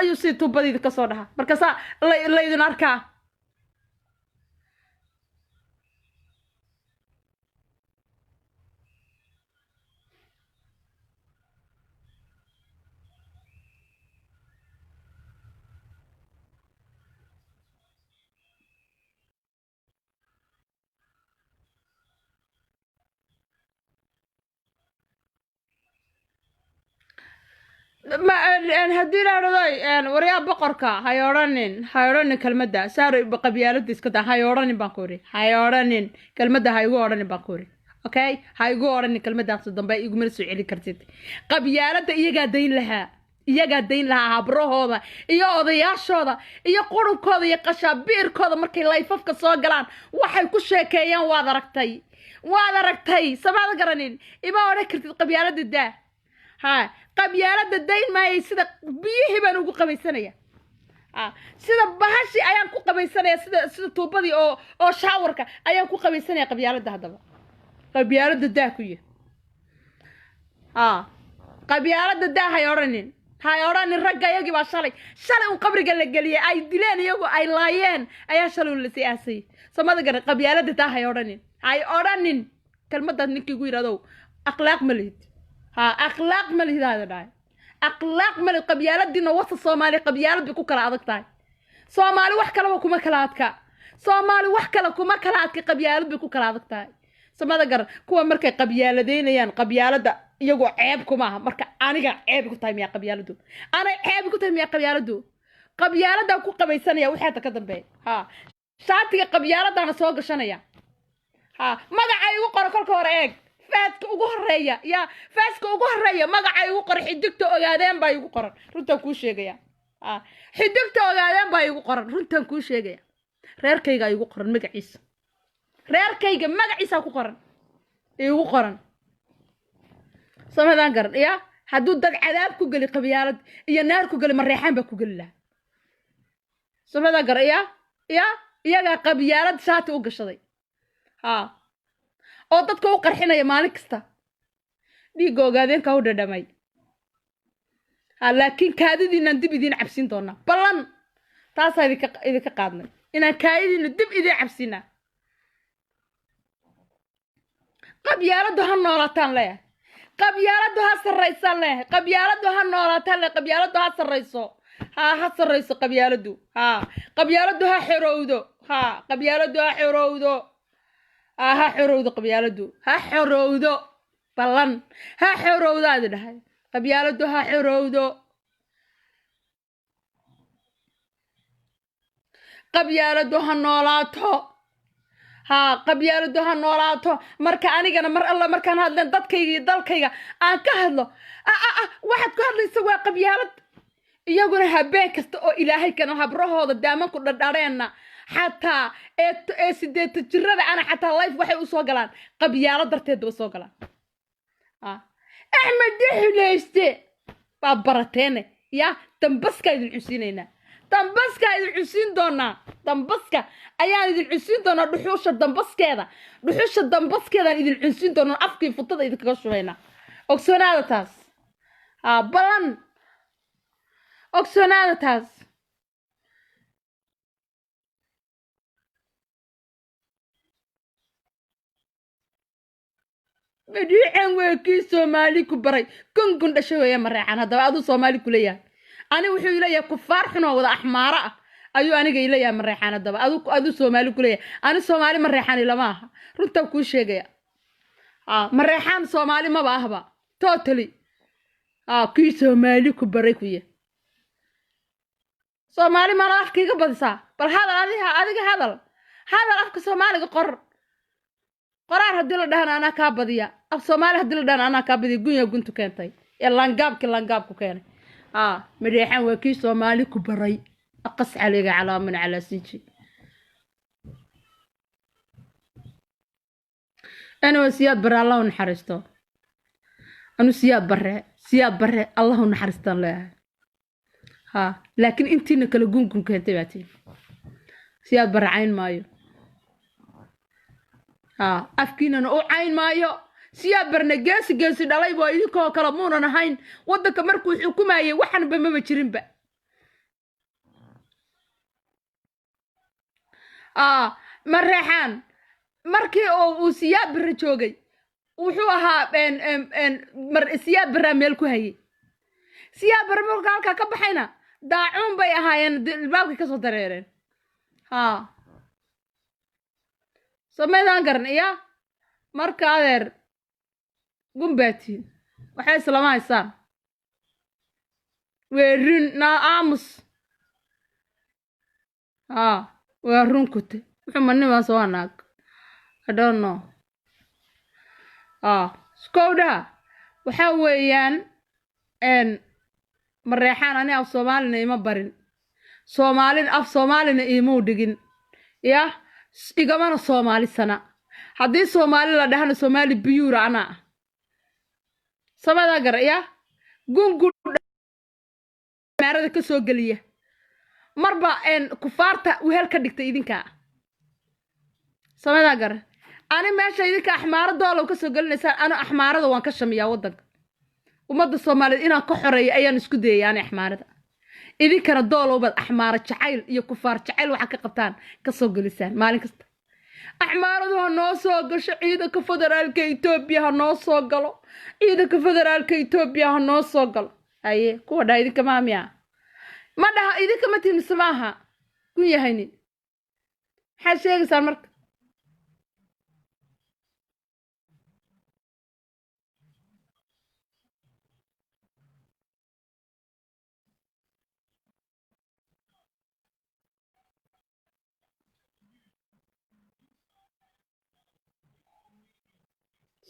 ayuu sidii tuubada idinka soo dhaha markaasaa laydin arkaa haddii la odhado waryaa boqorka hay odhanin kelmadda saar qabyaalada iska daa hay odhanin baan ku iri hay odhanin kelmadda ha igu odhanin baan ku iri okay ha igu odhanin kelmaddaas dambe igumana soo celin kartid qabyaalada iyagaa dayn lahaa habrahooda iyo odayaashooda iyo qurunkooda iyo qashaabiirkooda markay layfafka soo galaan waxay ku sheekeeyaan waad aragtay samaad garanin ima odhan kartid qabyaalada daa qabyaalada dayn maayay sida biyihii baan ugu qabaysanaya sida bahashi ayaan ku qabaysanaya sida tuubadii oo shaawarka ayaan ku qabaysanaya qabyaalada haddaba qabyaalada daa ku yahay qabyaalada daa hay odhanin ragga iyagii baa shalay un qabriga la geliyay ay dileen iyagu ay laayeen ayaa shalay la siyaasay samada garan qabyaalada daa hay odhanin kelmadaad ninkii ugu yidhahdo akhlaaq ma lihid akhlaaq ma lihid hada dhahay akhlaaq ma lihid qabyaaladina wasa soomaali qabyaalad bay ku kala adag tahay soomaali wax kaleba kuma kala adka qabyaalad bay ku kala adag tahay samada garan kuwa markay qabyaaladeynayaan qabyaalada iyagoo ceeb kuma aha marka aniga ceeb ku tahay miyaa qabyaaladu qabyaalada ku qabaysanaya waxaad ka dambeeya shaatiga qabyaaladana soo gashanaya magaca igu qoro kolka hore eeg faaska ugu horeeya magaca igu qoro xidigta ogaadeen baa igu qoran runtan kuu sheegaya reerkayga igu qoran magaciisa ku qoran igu qoran samadan garan hadduu dad cadaab ku geli qabyaalad iyo naar ku geli mareexaan baa ku geli lahaa samadan garan iyagaa qabyaalad shaati u gashaday oo dadka u qarxinaya maalin kasta dhiigga ogaadeenka u dhadhamay laakiin kaadidiinaan dib idiin cabsin doonaa ballan taasaa idinka qaadnay inaan kaadidiina dib idiin cabsinaa qabyaaladu ha noolaataan leeyahay qabyaaladu ha sarraysaan leeyahay qabyaaladu ha noolaataan leeyahay qabyaaladu ha sarrayso ha sarrayso qabyaaladu qabyaaladu ha xorowdo qabyaaladu ha xorowdo qabyaaladu ha xorowdo ballan ha xorowdo aad dhahay qabyaaladu ha xorowdo qabyaaladu ha noolaato qabyaaladu ha noolaato marka anigana mar alla markaan hadleen dadkayga iyo dalkayga aan ka hadlo waxaad ku hadlaysa waa qabyaalad iyaguna habeen kasta oo ilaahay kana habrahooda daamanku dhadhareenna xataa ee 8 jirada ana xataa life waxay u soo galaan qabyaalad darteed u soo galaan axmed duxuleyste baa barateene dambaska idin xusiinayna dambaska idin xusiin doonaa dambaska ayaan idin xusiin doonaa dhuxusha dambaskeedaan idin xusiin doonaa afkii futada idinkaga shubayna ogsoonaada taas balan ogsoonaada taas مديحان وكي سومالي كبري كن دشويه مريحان هذا ادو سومالي كليا انا وحو اليا كفار حنو ودا احماره ايو انيغا اليا مريحان هذا ادو سومالي كليا انا سومالي مريحان لما aha runta ku sheegaya مريحان سومالي ما باهبا totally كي سومالي كبري كويه سومالي ما راح كيغا بدسا بل هذا adiga هذا afka Soomaaliga qoraar hadii la dhahan ana ka badiya af Soomaali hadii la dhahan ana ka badiya gunya guntu keentay ee langaab ku keenay مريحان وكي سومالي كبري اقص عليك على من على سيجي انا وسياد بر الله نحرسته انا سياد بر الله نحرسته له لكن انتي كلا غونكم كنتي باتي سياد بر عين مايو afkiina oo cayn maayo siya barnageesi dhalay boo idinko kala muunan ahayn wadanka markuu xukumayay waxan ba ma jirin ba مريحان markii oo siya bar joogay wuxuu ahaa siya bar meel ku hayay siya bar marka halka ka baxayna daacuun bay ahaayeen albaabka ka soo dareereen سميدان قرن إياه مركا هذير قنباتي وحيس لما يسان ويرين نا آمس ويرون كتي محمد ما سواناك I don't know سكودا وحاويان ان مريحان أنا أف صومالينا إيما بارين صومالين أف صومالينا إيمو دقين إياه igamana Soomaali sana hadii Soomaali la dhahan Soomaali biyuura ana samada garaya gungu meerada ka soo galiya marba kufaarta wehel ka dhigtay idinka samada gar ani meesha idinka axmaar doolow ka soo galinaysan ana axmaarada waan ka shamiyaa wadanka umada Soomaaliyeed inaan ka xoreeyo ayaan isku dayayaan axmaarada idinkana doolowbad axmaar jacayl iyo kufaar jacayl waxa ka qabtaan ka soo galisaan maalin kasta axmaaradu noo soo gasho ciidanka federaalka Itoobiya noo soo galo ciidanka federaalka Itoobiya noo soo galo aye kuwa dhaa idinka maamiya ma dhaha idinka ma tin samaaha ku yahayni waxa sheegaysan marka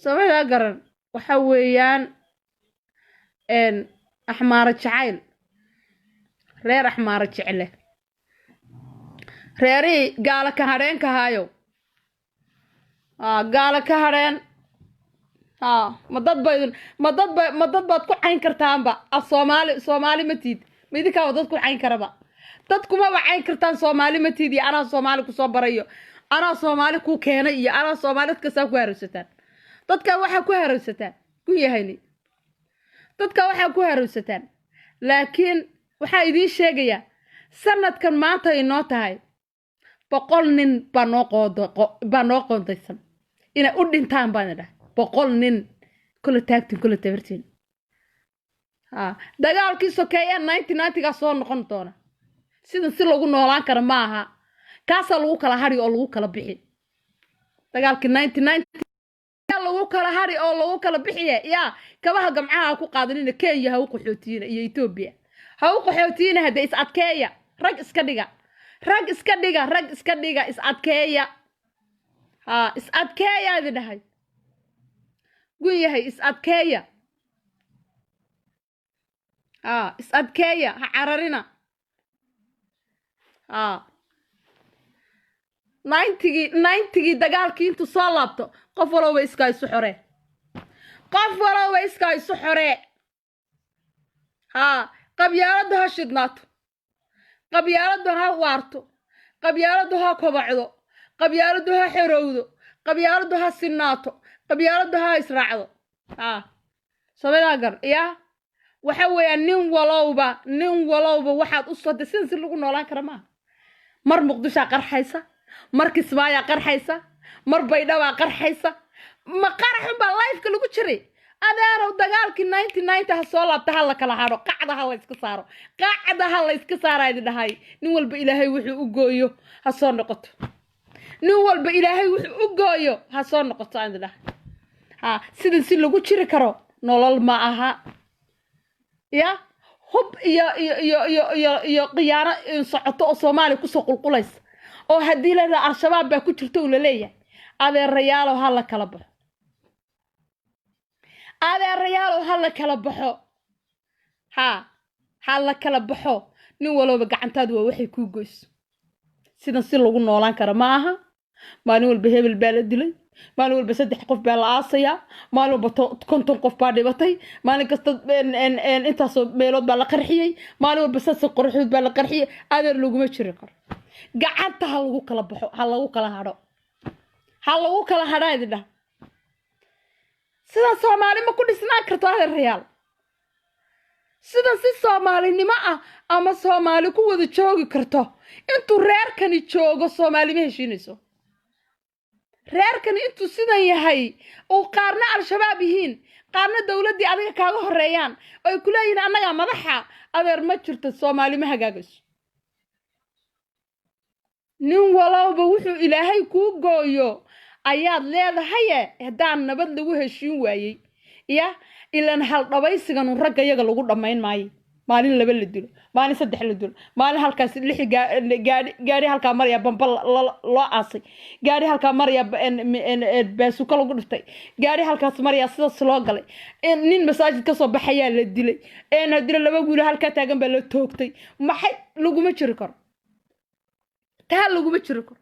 سويدا قرن وحويان أحمار جعيل reer axmaar jecel reeri gaala ka hareen ka hayo gaala ka hareen madad baad ku cayn kartaanba af Soomaali matid midika wadad ku cayn karaba dad kuma cayn kartaan Soomaali matid iyo ana Soomaali ku soo barayo ana Soomaali ku keenay iyo ana Soomaali ka soo ku haraysataan dadka waxa ku haraysataan ku yahayni dadka waxa ku haraysataan laakiin waxa idin sheegaya sanadkan maanta inoo tahay 100 nin baa noo qoondaysan ina u dhintaan baan dhahay 100 nin kula taagtin kula tabartiin dagaalkii sokeeye 1990 ga soo noqon doona sida si lagu noolaan karo ma aha kaasa lagu kala hari oo lagu kala bixi dagaalkii 1990 lagu kala hari oo lagu kala bixiye ya kabaha gamcaha ku qaadanina Kenya ha u qaxootiina iyo Ethiopia ha u qaxootiina hada is adkeeya rag iska dhiga is adkeeya is adkeeya dhahay gun yahay is adkeeya is adkeeya ha cararina 90 dagaalkii intu soo laabto qof walba iska isu xoree qabyaalada ha shidnaato qabyaalada ha waarto qabyaalada ha kobacdo qabyaalada ha xirowdo qabyaalada ha sinaato qabyaalada ha israacdo sabada gar ya waxa weeyaan nin walowba waxaad u soo dasin si lagu noolaan karo ma mar Muqdisho qarxaysa mar Kismaayo qarxaysa mar Baydhabo qarxaysa ما قرحهم باللايف كله كشري أنا رو دجالك 99 تهصل بتهلا كلا هارو قاعدة هلا يسكسارو قاعدة هلا يسكسار هاي نول بإلهي وحي وجويو هصار نقط نول بإلهي وحي وجويو هصار نقط عندنا ها سيدن سيلو كشري كرو نولل معها يا هب يا قيارة صعطوا الصومالي كسوق القليس أو هدي لنا الشباب بكترتوا لليه هذا الرجال وهلا كلبه هذا الرجال وهلا كلبحو هلا كلبحو نولو بقعنتاد ووحي كوجوس سيدان سي لوgu noolaan kara maaha maalin walba hebel baa la dilay maalin walba 3 qof baa la aasaya maalin walba 50 qof baa dhibatay maalin kasta intaas meelood baa la qarxiyay maalin walba saas qorxood baa la qarxiyay adeer laguma jiri karo gacanta ha lagu kala baxo ha lagu kala hadhaydina sidan Soomaali ma ku dhisnaan karto adeer real sidan si Soomaalinimo ah ama Soomaali ku wada joogi karto intuu reerkani joogo Soomaali ma heshiinayso reerkani intuu sidan yahay oo qaarna al-shabaab yihiin qaarna dawladii adiga kaaga horeeyaan oo ku leeyihiin annaga madaxa adeer ma jirto Soomaali ma hagaagayso nin walba wuxuu Ilaahay ku gooyo ayaad leedahay hadaan nabad lagu heshiin waayay ya ilan hal dhabaysigan ragga iyaga lagu dhameyn maayo maalin laba la dilo maalin saddex la dilo maalin halkaas lix gaari halka maraya bamba loo aasay gaari halka maraya baasuka lagu dhiftay gaari halkaas maraya sidaas loo galay nin masaajid ka soo baxaya la dilay hadii laba guul halka taagan baa la toogtay maxay laguma jiri karo taa laguma jiri karo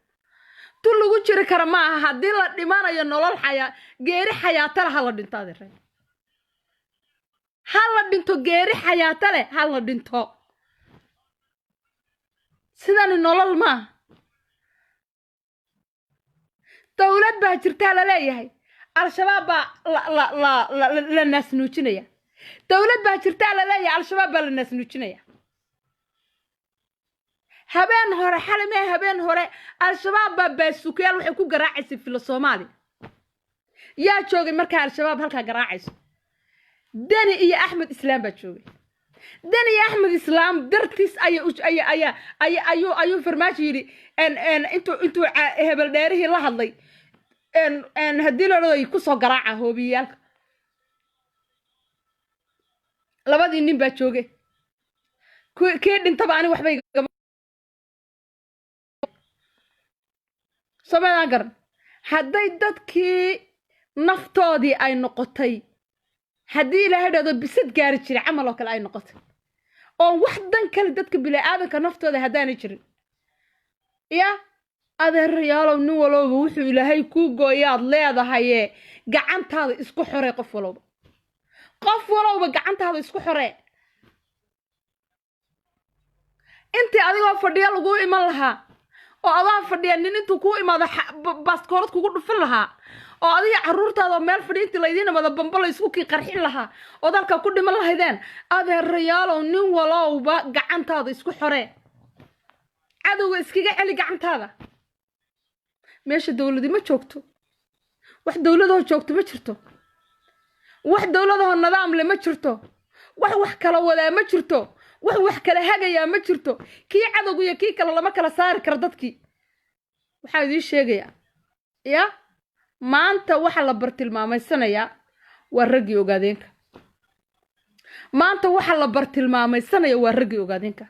tu lagu jiri kara ma aha hadii la dhimanayo nolol geeri xayaata la hala dhintaade hala dhinto geeri xayaata leh hala dhinto sidan nolol ma dawlad baa jirta la leeyahay al-shabaab baa la naas nuujinaya dawlad baa jirta la leeyahay al-shabaab baa la naas nuujinaya habeen hore xalime habeen hore al-shabaab baa baasuukyaal waxay ku garaacaysaa filo Soomaali yaa joogay marka al-shabaab halka garaacayso dani iyo Axmed Islaam baa joogay dani iyo Axmed Islaam dartiis ayuu farmaajo yiri intuu hebel dheerihii la hadlay hadii la rooday ku soo garaaca hoobiyaalka labadii nin baa joogay kee dhintaba ani waxbay Soomaaliya garan haday dadkii naftoodii ay noqotay hadii Ilaahay dhado bisad gaari jiray amal oo kale ay noqotay oo wax dan kale dadka bilaadanka naftooda hadaan jirin ya adeer real nin walba wuxuu Ilaahay ku gooyaad leedahay gacantaada isku xorey qof walba gacantaada isku xorey intii adigoo fadhiya lagu iman lahaa oo adaa fadhiya nin intuu ku imaado baaskoorad kugu dhufin lahaa oo adiga caruurtaada meel fadhiintii la idin wada bamba la isku qarxin lahaa oo dalka ku dhiman lahaydeen adeer real nin walba gacantaada isku xorey cadowga iskaga celi gacantaada meesha dawladii ma joogto wax dawladoo joogto ma jirto wax dawladoo nidaam leh ma jirto wax kala wadaa ma jirto wax kala hagaya ma jirto kii cadowga iyo kii kala lama kala saari karo dadkii waxa idin sheegaya ya maanta waxa la bartilmaamaysanaya waa ragii ogaadeenka maanta waxa la bartilmaamaysanaya waa ragii ogaadeenka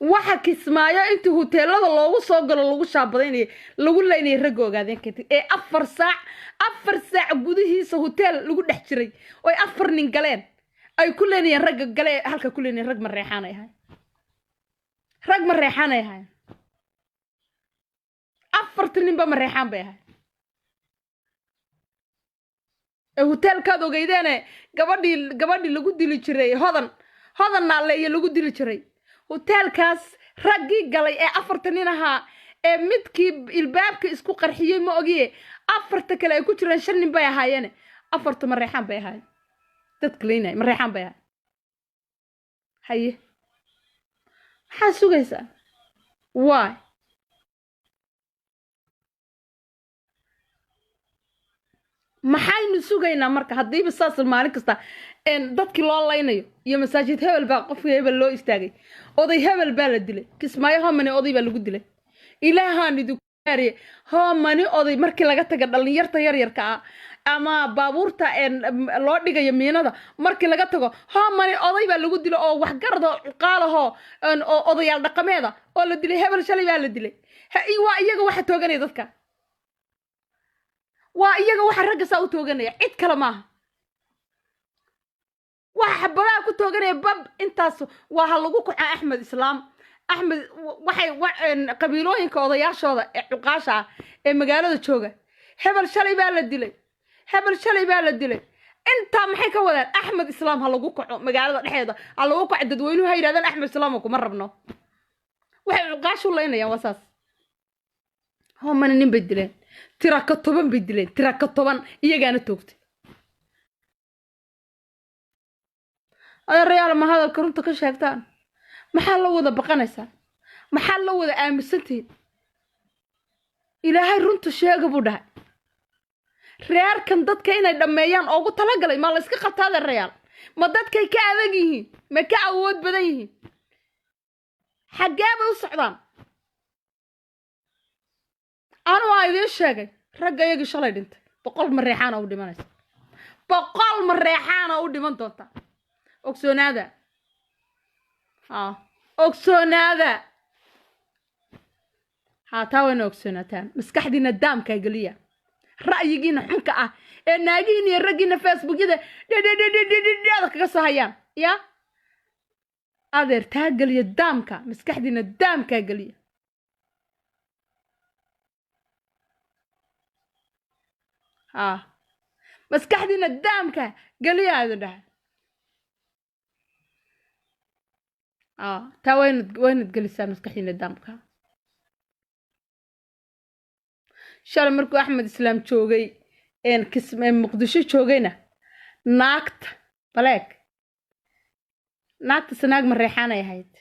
waxa kismaayo intii hoteelada loogu soo galo lagu shaabadaynay lagu leeynay ragii ogaadeenka ee 4 saac gudihiisa hotel lagu dhex jiray oo 4 nin galeen ay ku leenayeen rag gale halka ku leenayeen rag ma reexanay afartan nin ba ma reexan bay ahay hotelkaad ogeydeen gabadhii lagu dili jiray hodan naaleeyo lagu dili jiray hotelkaas ragii galay ee 4 nin ahaa ee midkii ilbaabka isku qarxiyay ma ogiye 4 kale ay ku jireen 5 nin bay ahaayeen 4 ma reexan bay ahaayeen dadka leeynay ma reexan bay haye waxa sugaysaa why maxaynu sugaynaa marka haddiiba saas maalin kasta dadkii loo laynayo iyo masaajid hebel baa qofkii hebel loo istaagay oday hebel baa la dilay kismaayo homani oday baa lagu dilay ilaahaan idinku gaariye homani oday markii laga taga dhalinyarta yaryarka ah ama baabuurta loo dhigayo miinada markii laga tago homani oday baa lagu dilay oo waxgarado qaalahoo odayaal dhaqameeda oo la dilay hebel shalay baa la dilay waa iyaga waxa tooganaya dadka waa iyaga waxa ragga saa u tooganaya cid kale maaha waxa xabadaha ku tooganaya bab intaas waa ha lagu kaco axmed islaam axmed waxay qabiilooyinka odayaashooda ee cuqaasha ah ee magaalada jooga hebel shalay baa la dilay hebel shalay baa la dilay intaa maxay ka wadaan axmed islaam ha lagu kaco magaalada dhexdeeda ha lagu kaco dadweynuhu ha yidhahdaan axmed islaam kuma rabno waxay cuqaashu leynayaan waa saas homani nin bay dileen tira ka 10 bay dileen tira ka 10 iyagaana toogtay real ma hadalka runta ka sheegtaan maxaa la wada baqanaysaa maxaa la wada aaminsantiin ilaahay runta sheega buu dhahay reerkan dadka inay dhameeyaan ugu talagalay ma la iska qabtaada real ma dadkay ka adag yihiin ma ka awood badan yihiin xagee bay u socdaan أنا وايد الشاقي رجع يجي شلي دنت بقول مريحانة أودي مناس بقول مريحانة أودي من توتا أكسون هذا أكسون هذا تاوين أكسون تام مسكحدين الدام كجلية رأيي جينا حنكة الناجيني الرجينا فيسبوك كده دي هذا كسهيان يا أدر تاجلي الدام كا مسكحدين الدام كجلية مسكحدين الدامكة قال لي هذا ده تا وين تجلسان مسكحدين الدامكة شال مركو أحمد إسلام شوقي إن كسم مقدشي شوقينا ناقت بلاك ناقت سناق من ريحانة يا هيد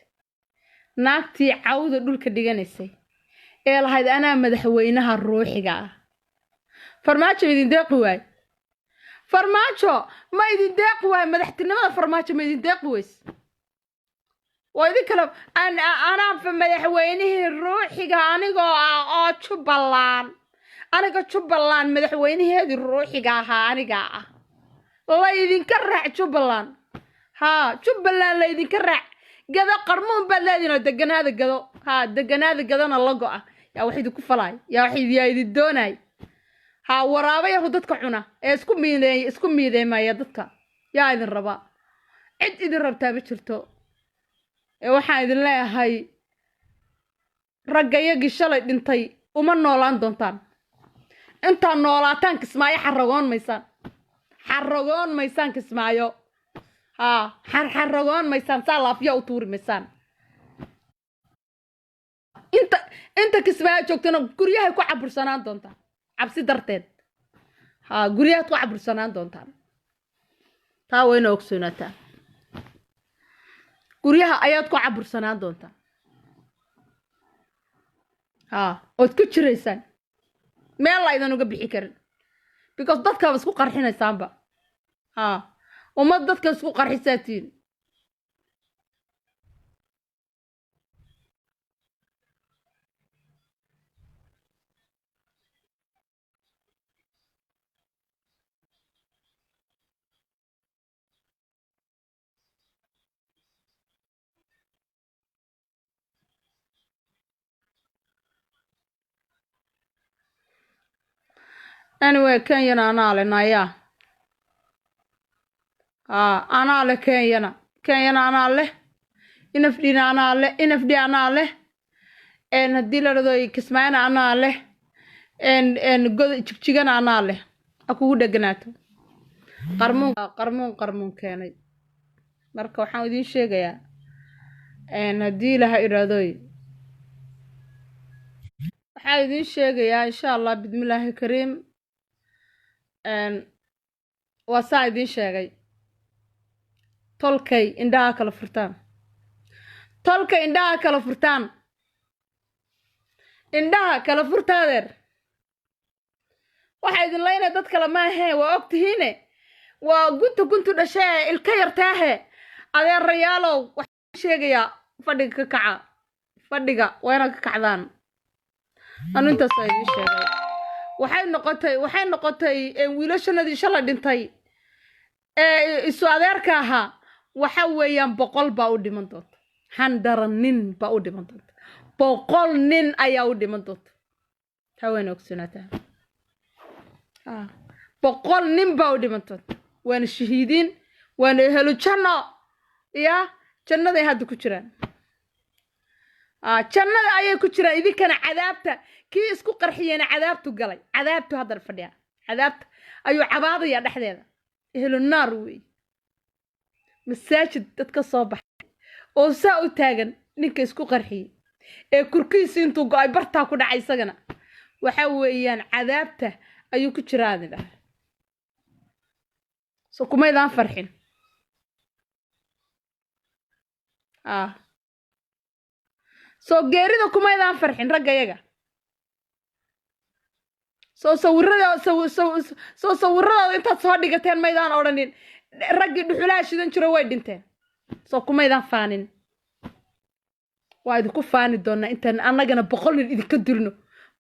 ناقتي عاوزة دول كديجانيسي إيه هيد أنا مدحوينها الروحي جا فرماجة ميدين داقواي فرماجة ما يدين داقواي مدحتنا فرماجة ميدين داقويس وإذا كلام أنا في مدحوينه الروحي أنا قا شبلان أنا قا شبلان مدحوينه هذه الروحي أنا قا والله يدين كرع شبلان شبلان لا يدين كرع قذا قرمون بلادنا دقن هذا قذا دقن هذا قذانا اللقاء يا وحيد كفلاي يا وحيد يا يدي الدوناي waraabay dadka cuna ee isku miideemaya dadka yaa idin raba cid idin rabtaa ma jirto ee waxa idin leeyahay ragayagi shalay dhintay uma noolaan doontaan inta noolaataan kismaayo xaragoon maysaan kismaayo xaragoon maysaan salaafiya u tuuri maysaan inta kismaayo joogtana guryaha ku cabursanaan doontaan cabsi darteed guryaha ku cabursanaan doontaan taa wayna ogsoonataa guryaha ayaad ku cabursanaan doontaan ood ku jiraysaan meel la idan uga bixi karin because dadka isku qarxinaysaanba ummad dadka isku qarxisaatiin anyway Kenyana anale naya anale Kenyana anale inafdina anale en hadii la rado kismaana anale en god jigjigana anale akugu dhaganaato qarmuun keenay marka waxaan idin sheegayaa en hadii la iraadoy waxaan idin sheegayaa insha Allah bismillaahi kariim واسا idin sheegay tolkay indhaha kala furtaan indhaha kala furtaadeer waxa idin leeyahay dad kale ma ahe waa ogtihiine waa guntu dhashay ilka yartaahe adeerayaalow waxaan sheegayaa fadhiga ka kaca fadhiga waa inaad ka kacdaan anu intaas ay idin sheegay waxay noqotay wiilashanadii shalay dhintay isu adeerka ahaa waxa weeyaan 100 baa u dhiman doonta 100 nin baa u dhiman doonta 100 nin ayaa u dhiman doonta haween ogsoonata 100 nin baa u dhiman doonta waana shahiidin waana ehlu janno ya jannada hadda ku jiraan jannada ayay ku jiraan idinkana cadaabta kii isku qarxiyeen cadaabtu galay cadaabtu hadda fadhiya cadaabta ayuu cabaadaya dhexdeeda ehlu naar weey masaajid dadka soo baxay oo saa u taagan ninka isku qarxiyay ee kurkiisa intuu go'ay barta ku dhacay isagana waxa weeyaan cadaabta ayuu ku jiraadina soo kumaydaan farxin soo geerida kumaydaan farxin raggayaga soo sawirada intaad soo dhigateen maydaan odhanin raggii dhuxulaha shidan jiro way dhinteen soo kumaydaan faanin waa idinku faani doonaa intaan annagana 100 nin idinka dilno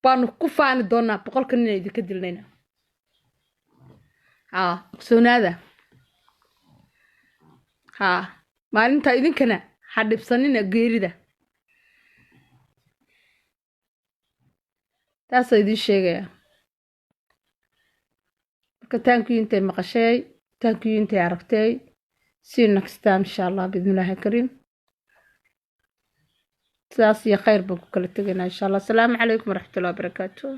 baanu ku faani doonaa 100 nin idinka dilnayna soonaada maalinta idinkana ha dhibsanina geerida taas ay idin sheegaya marka taankii intay maqashay taankii intay aragtay see you next time inshallah bidnillaahi kariim saas iyo khayr baan ku kala tagaynaa inshallah. Assalaamu calaykum waraxmatullaahi wabarakaatuh.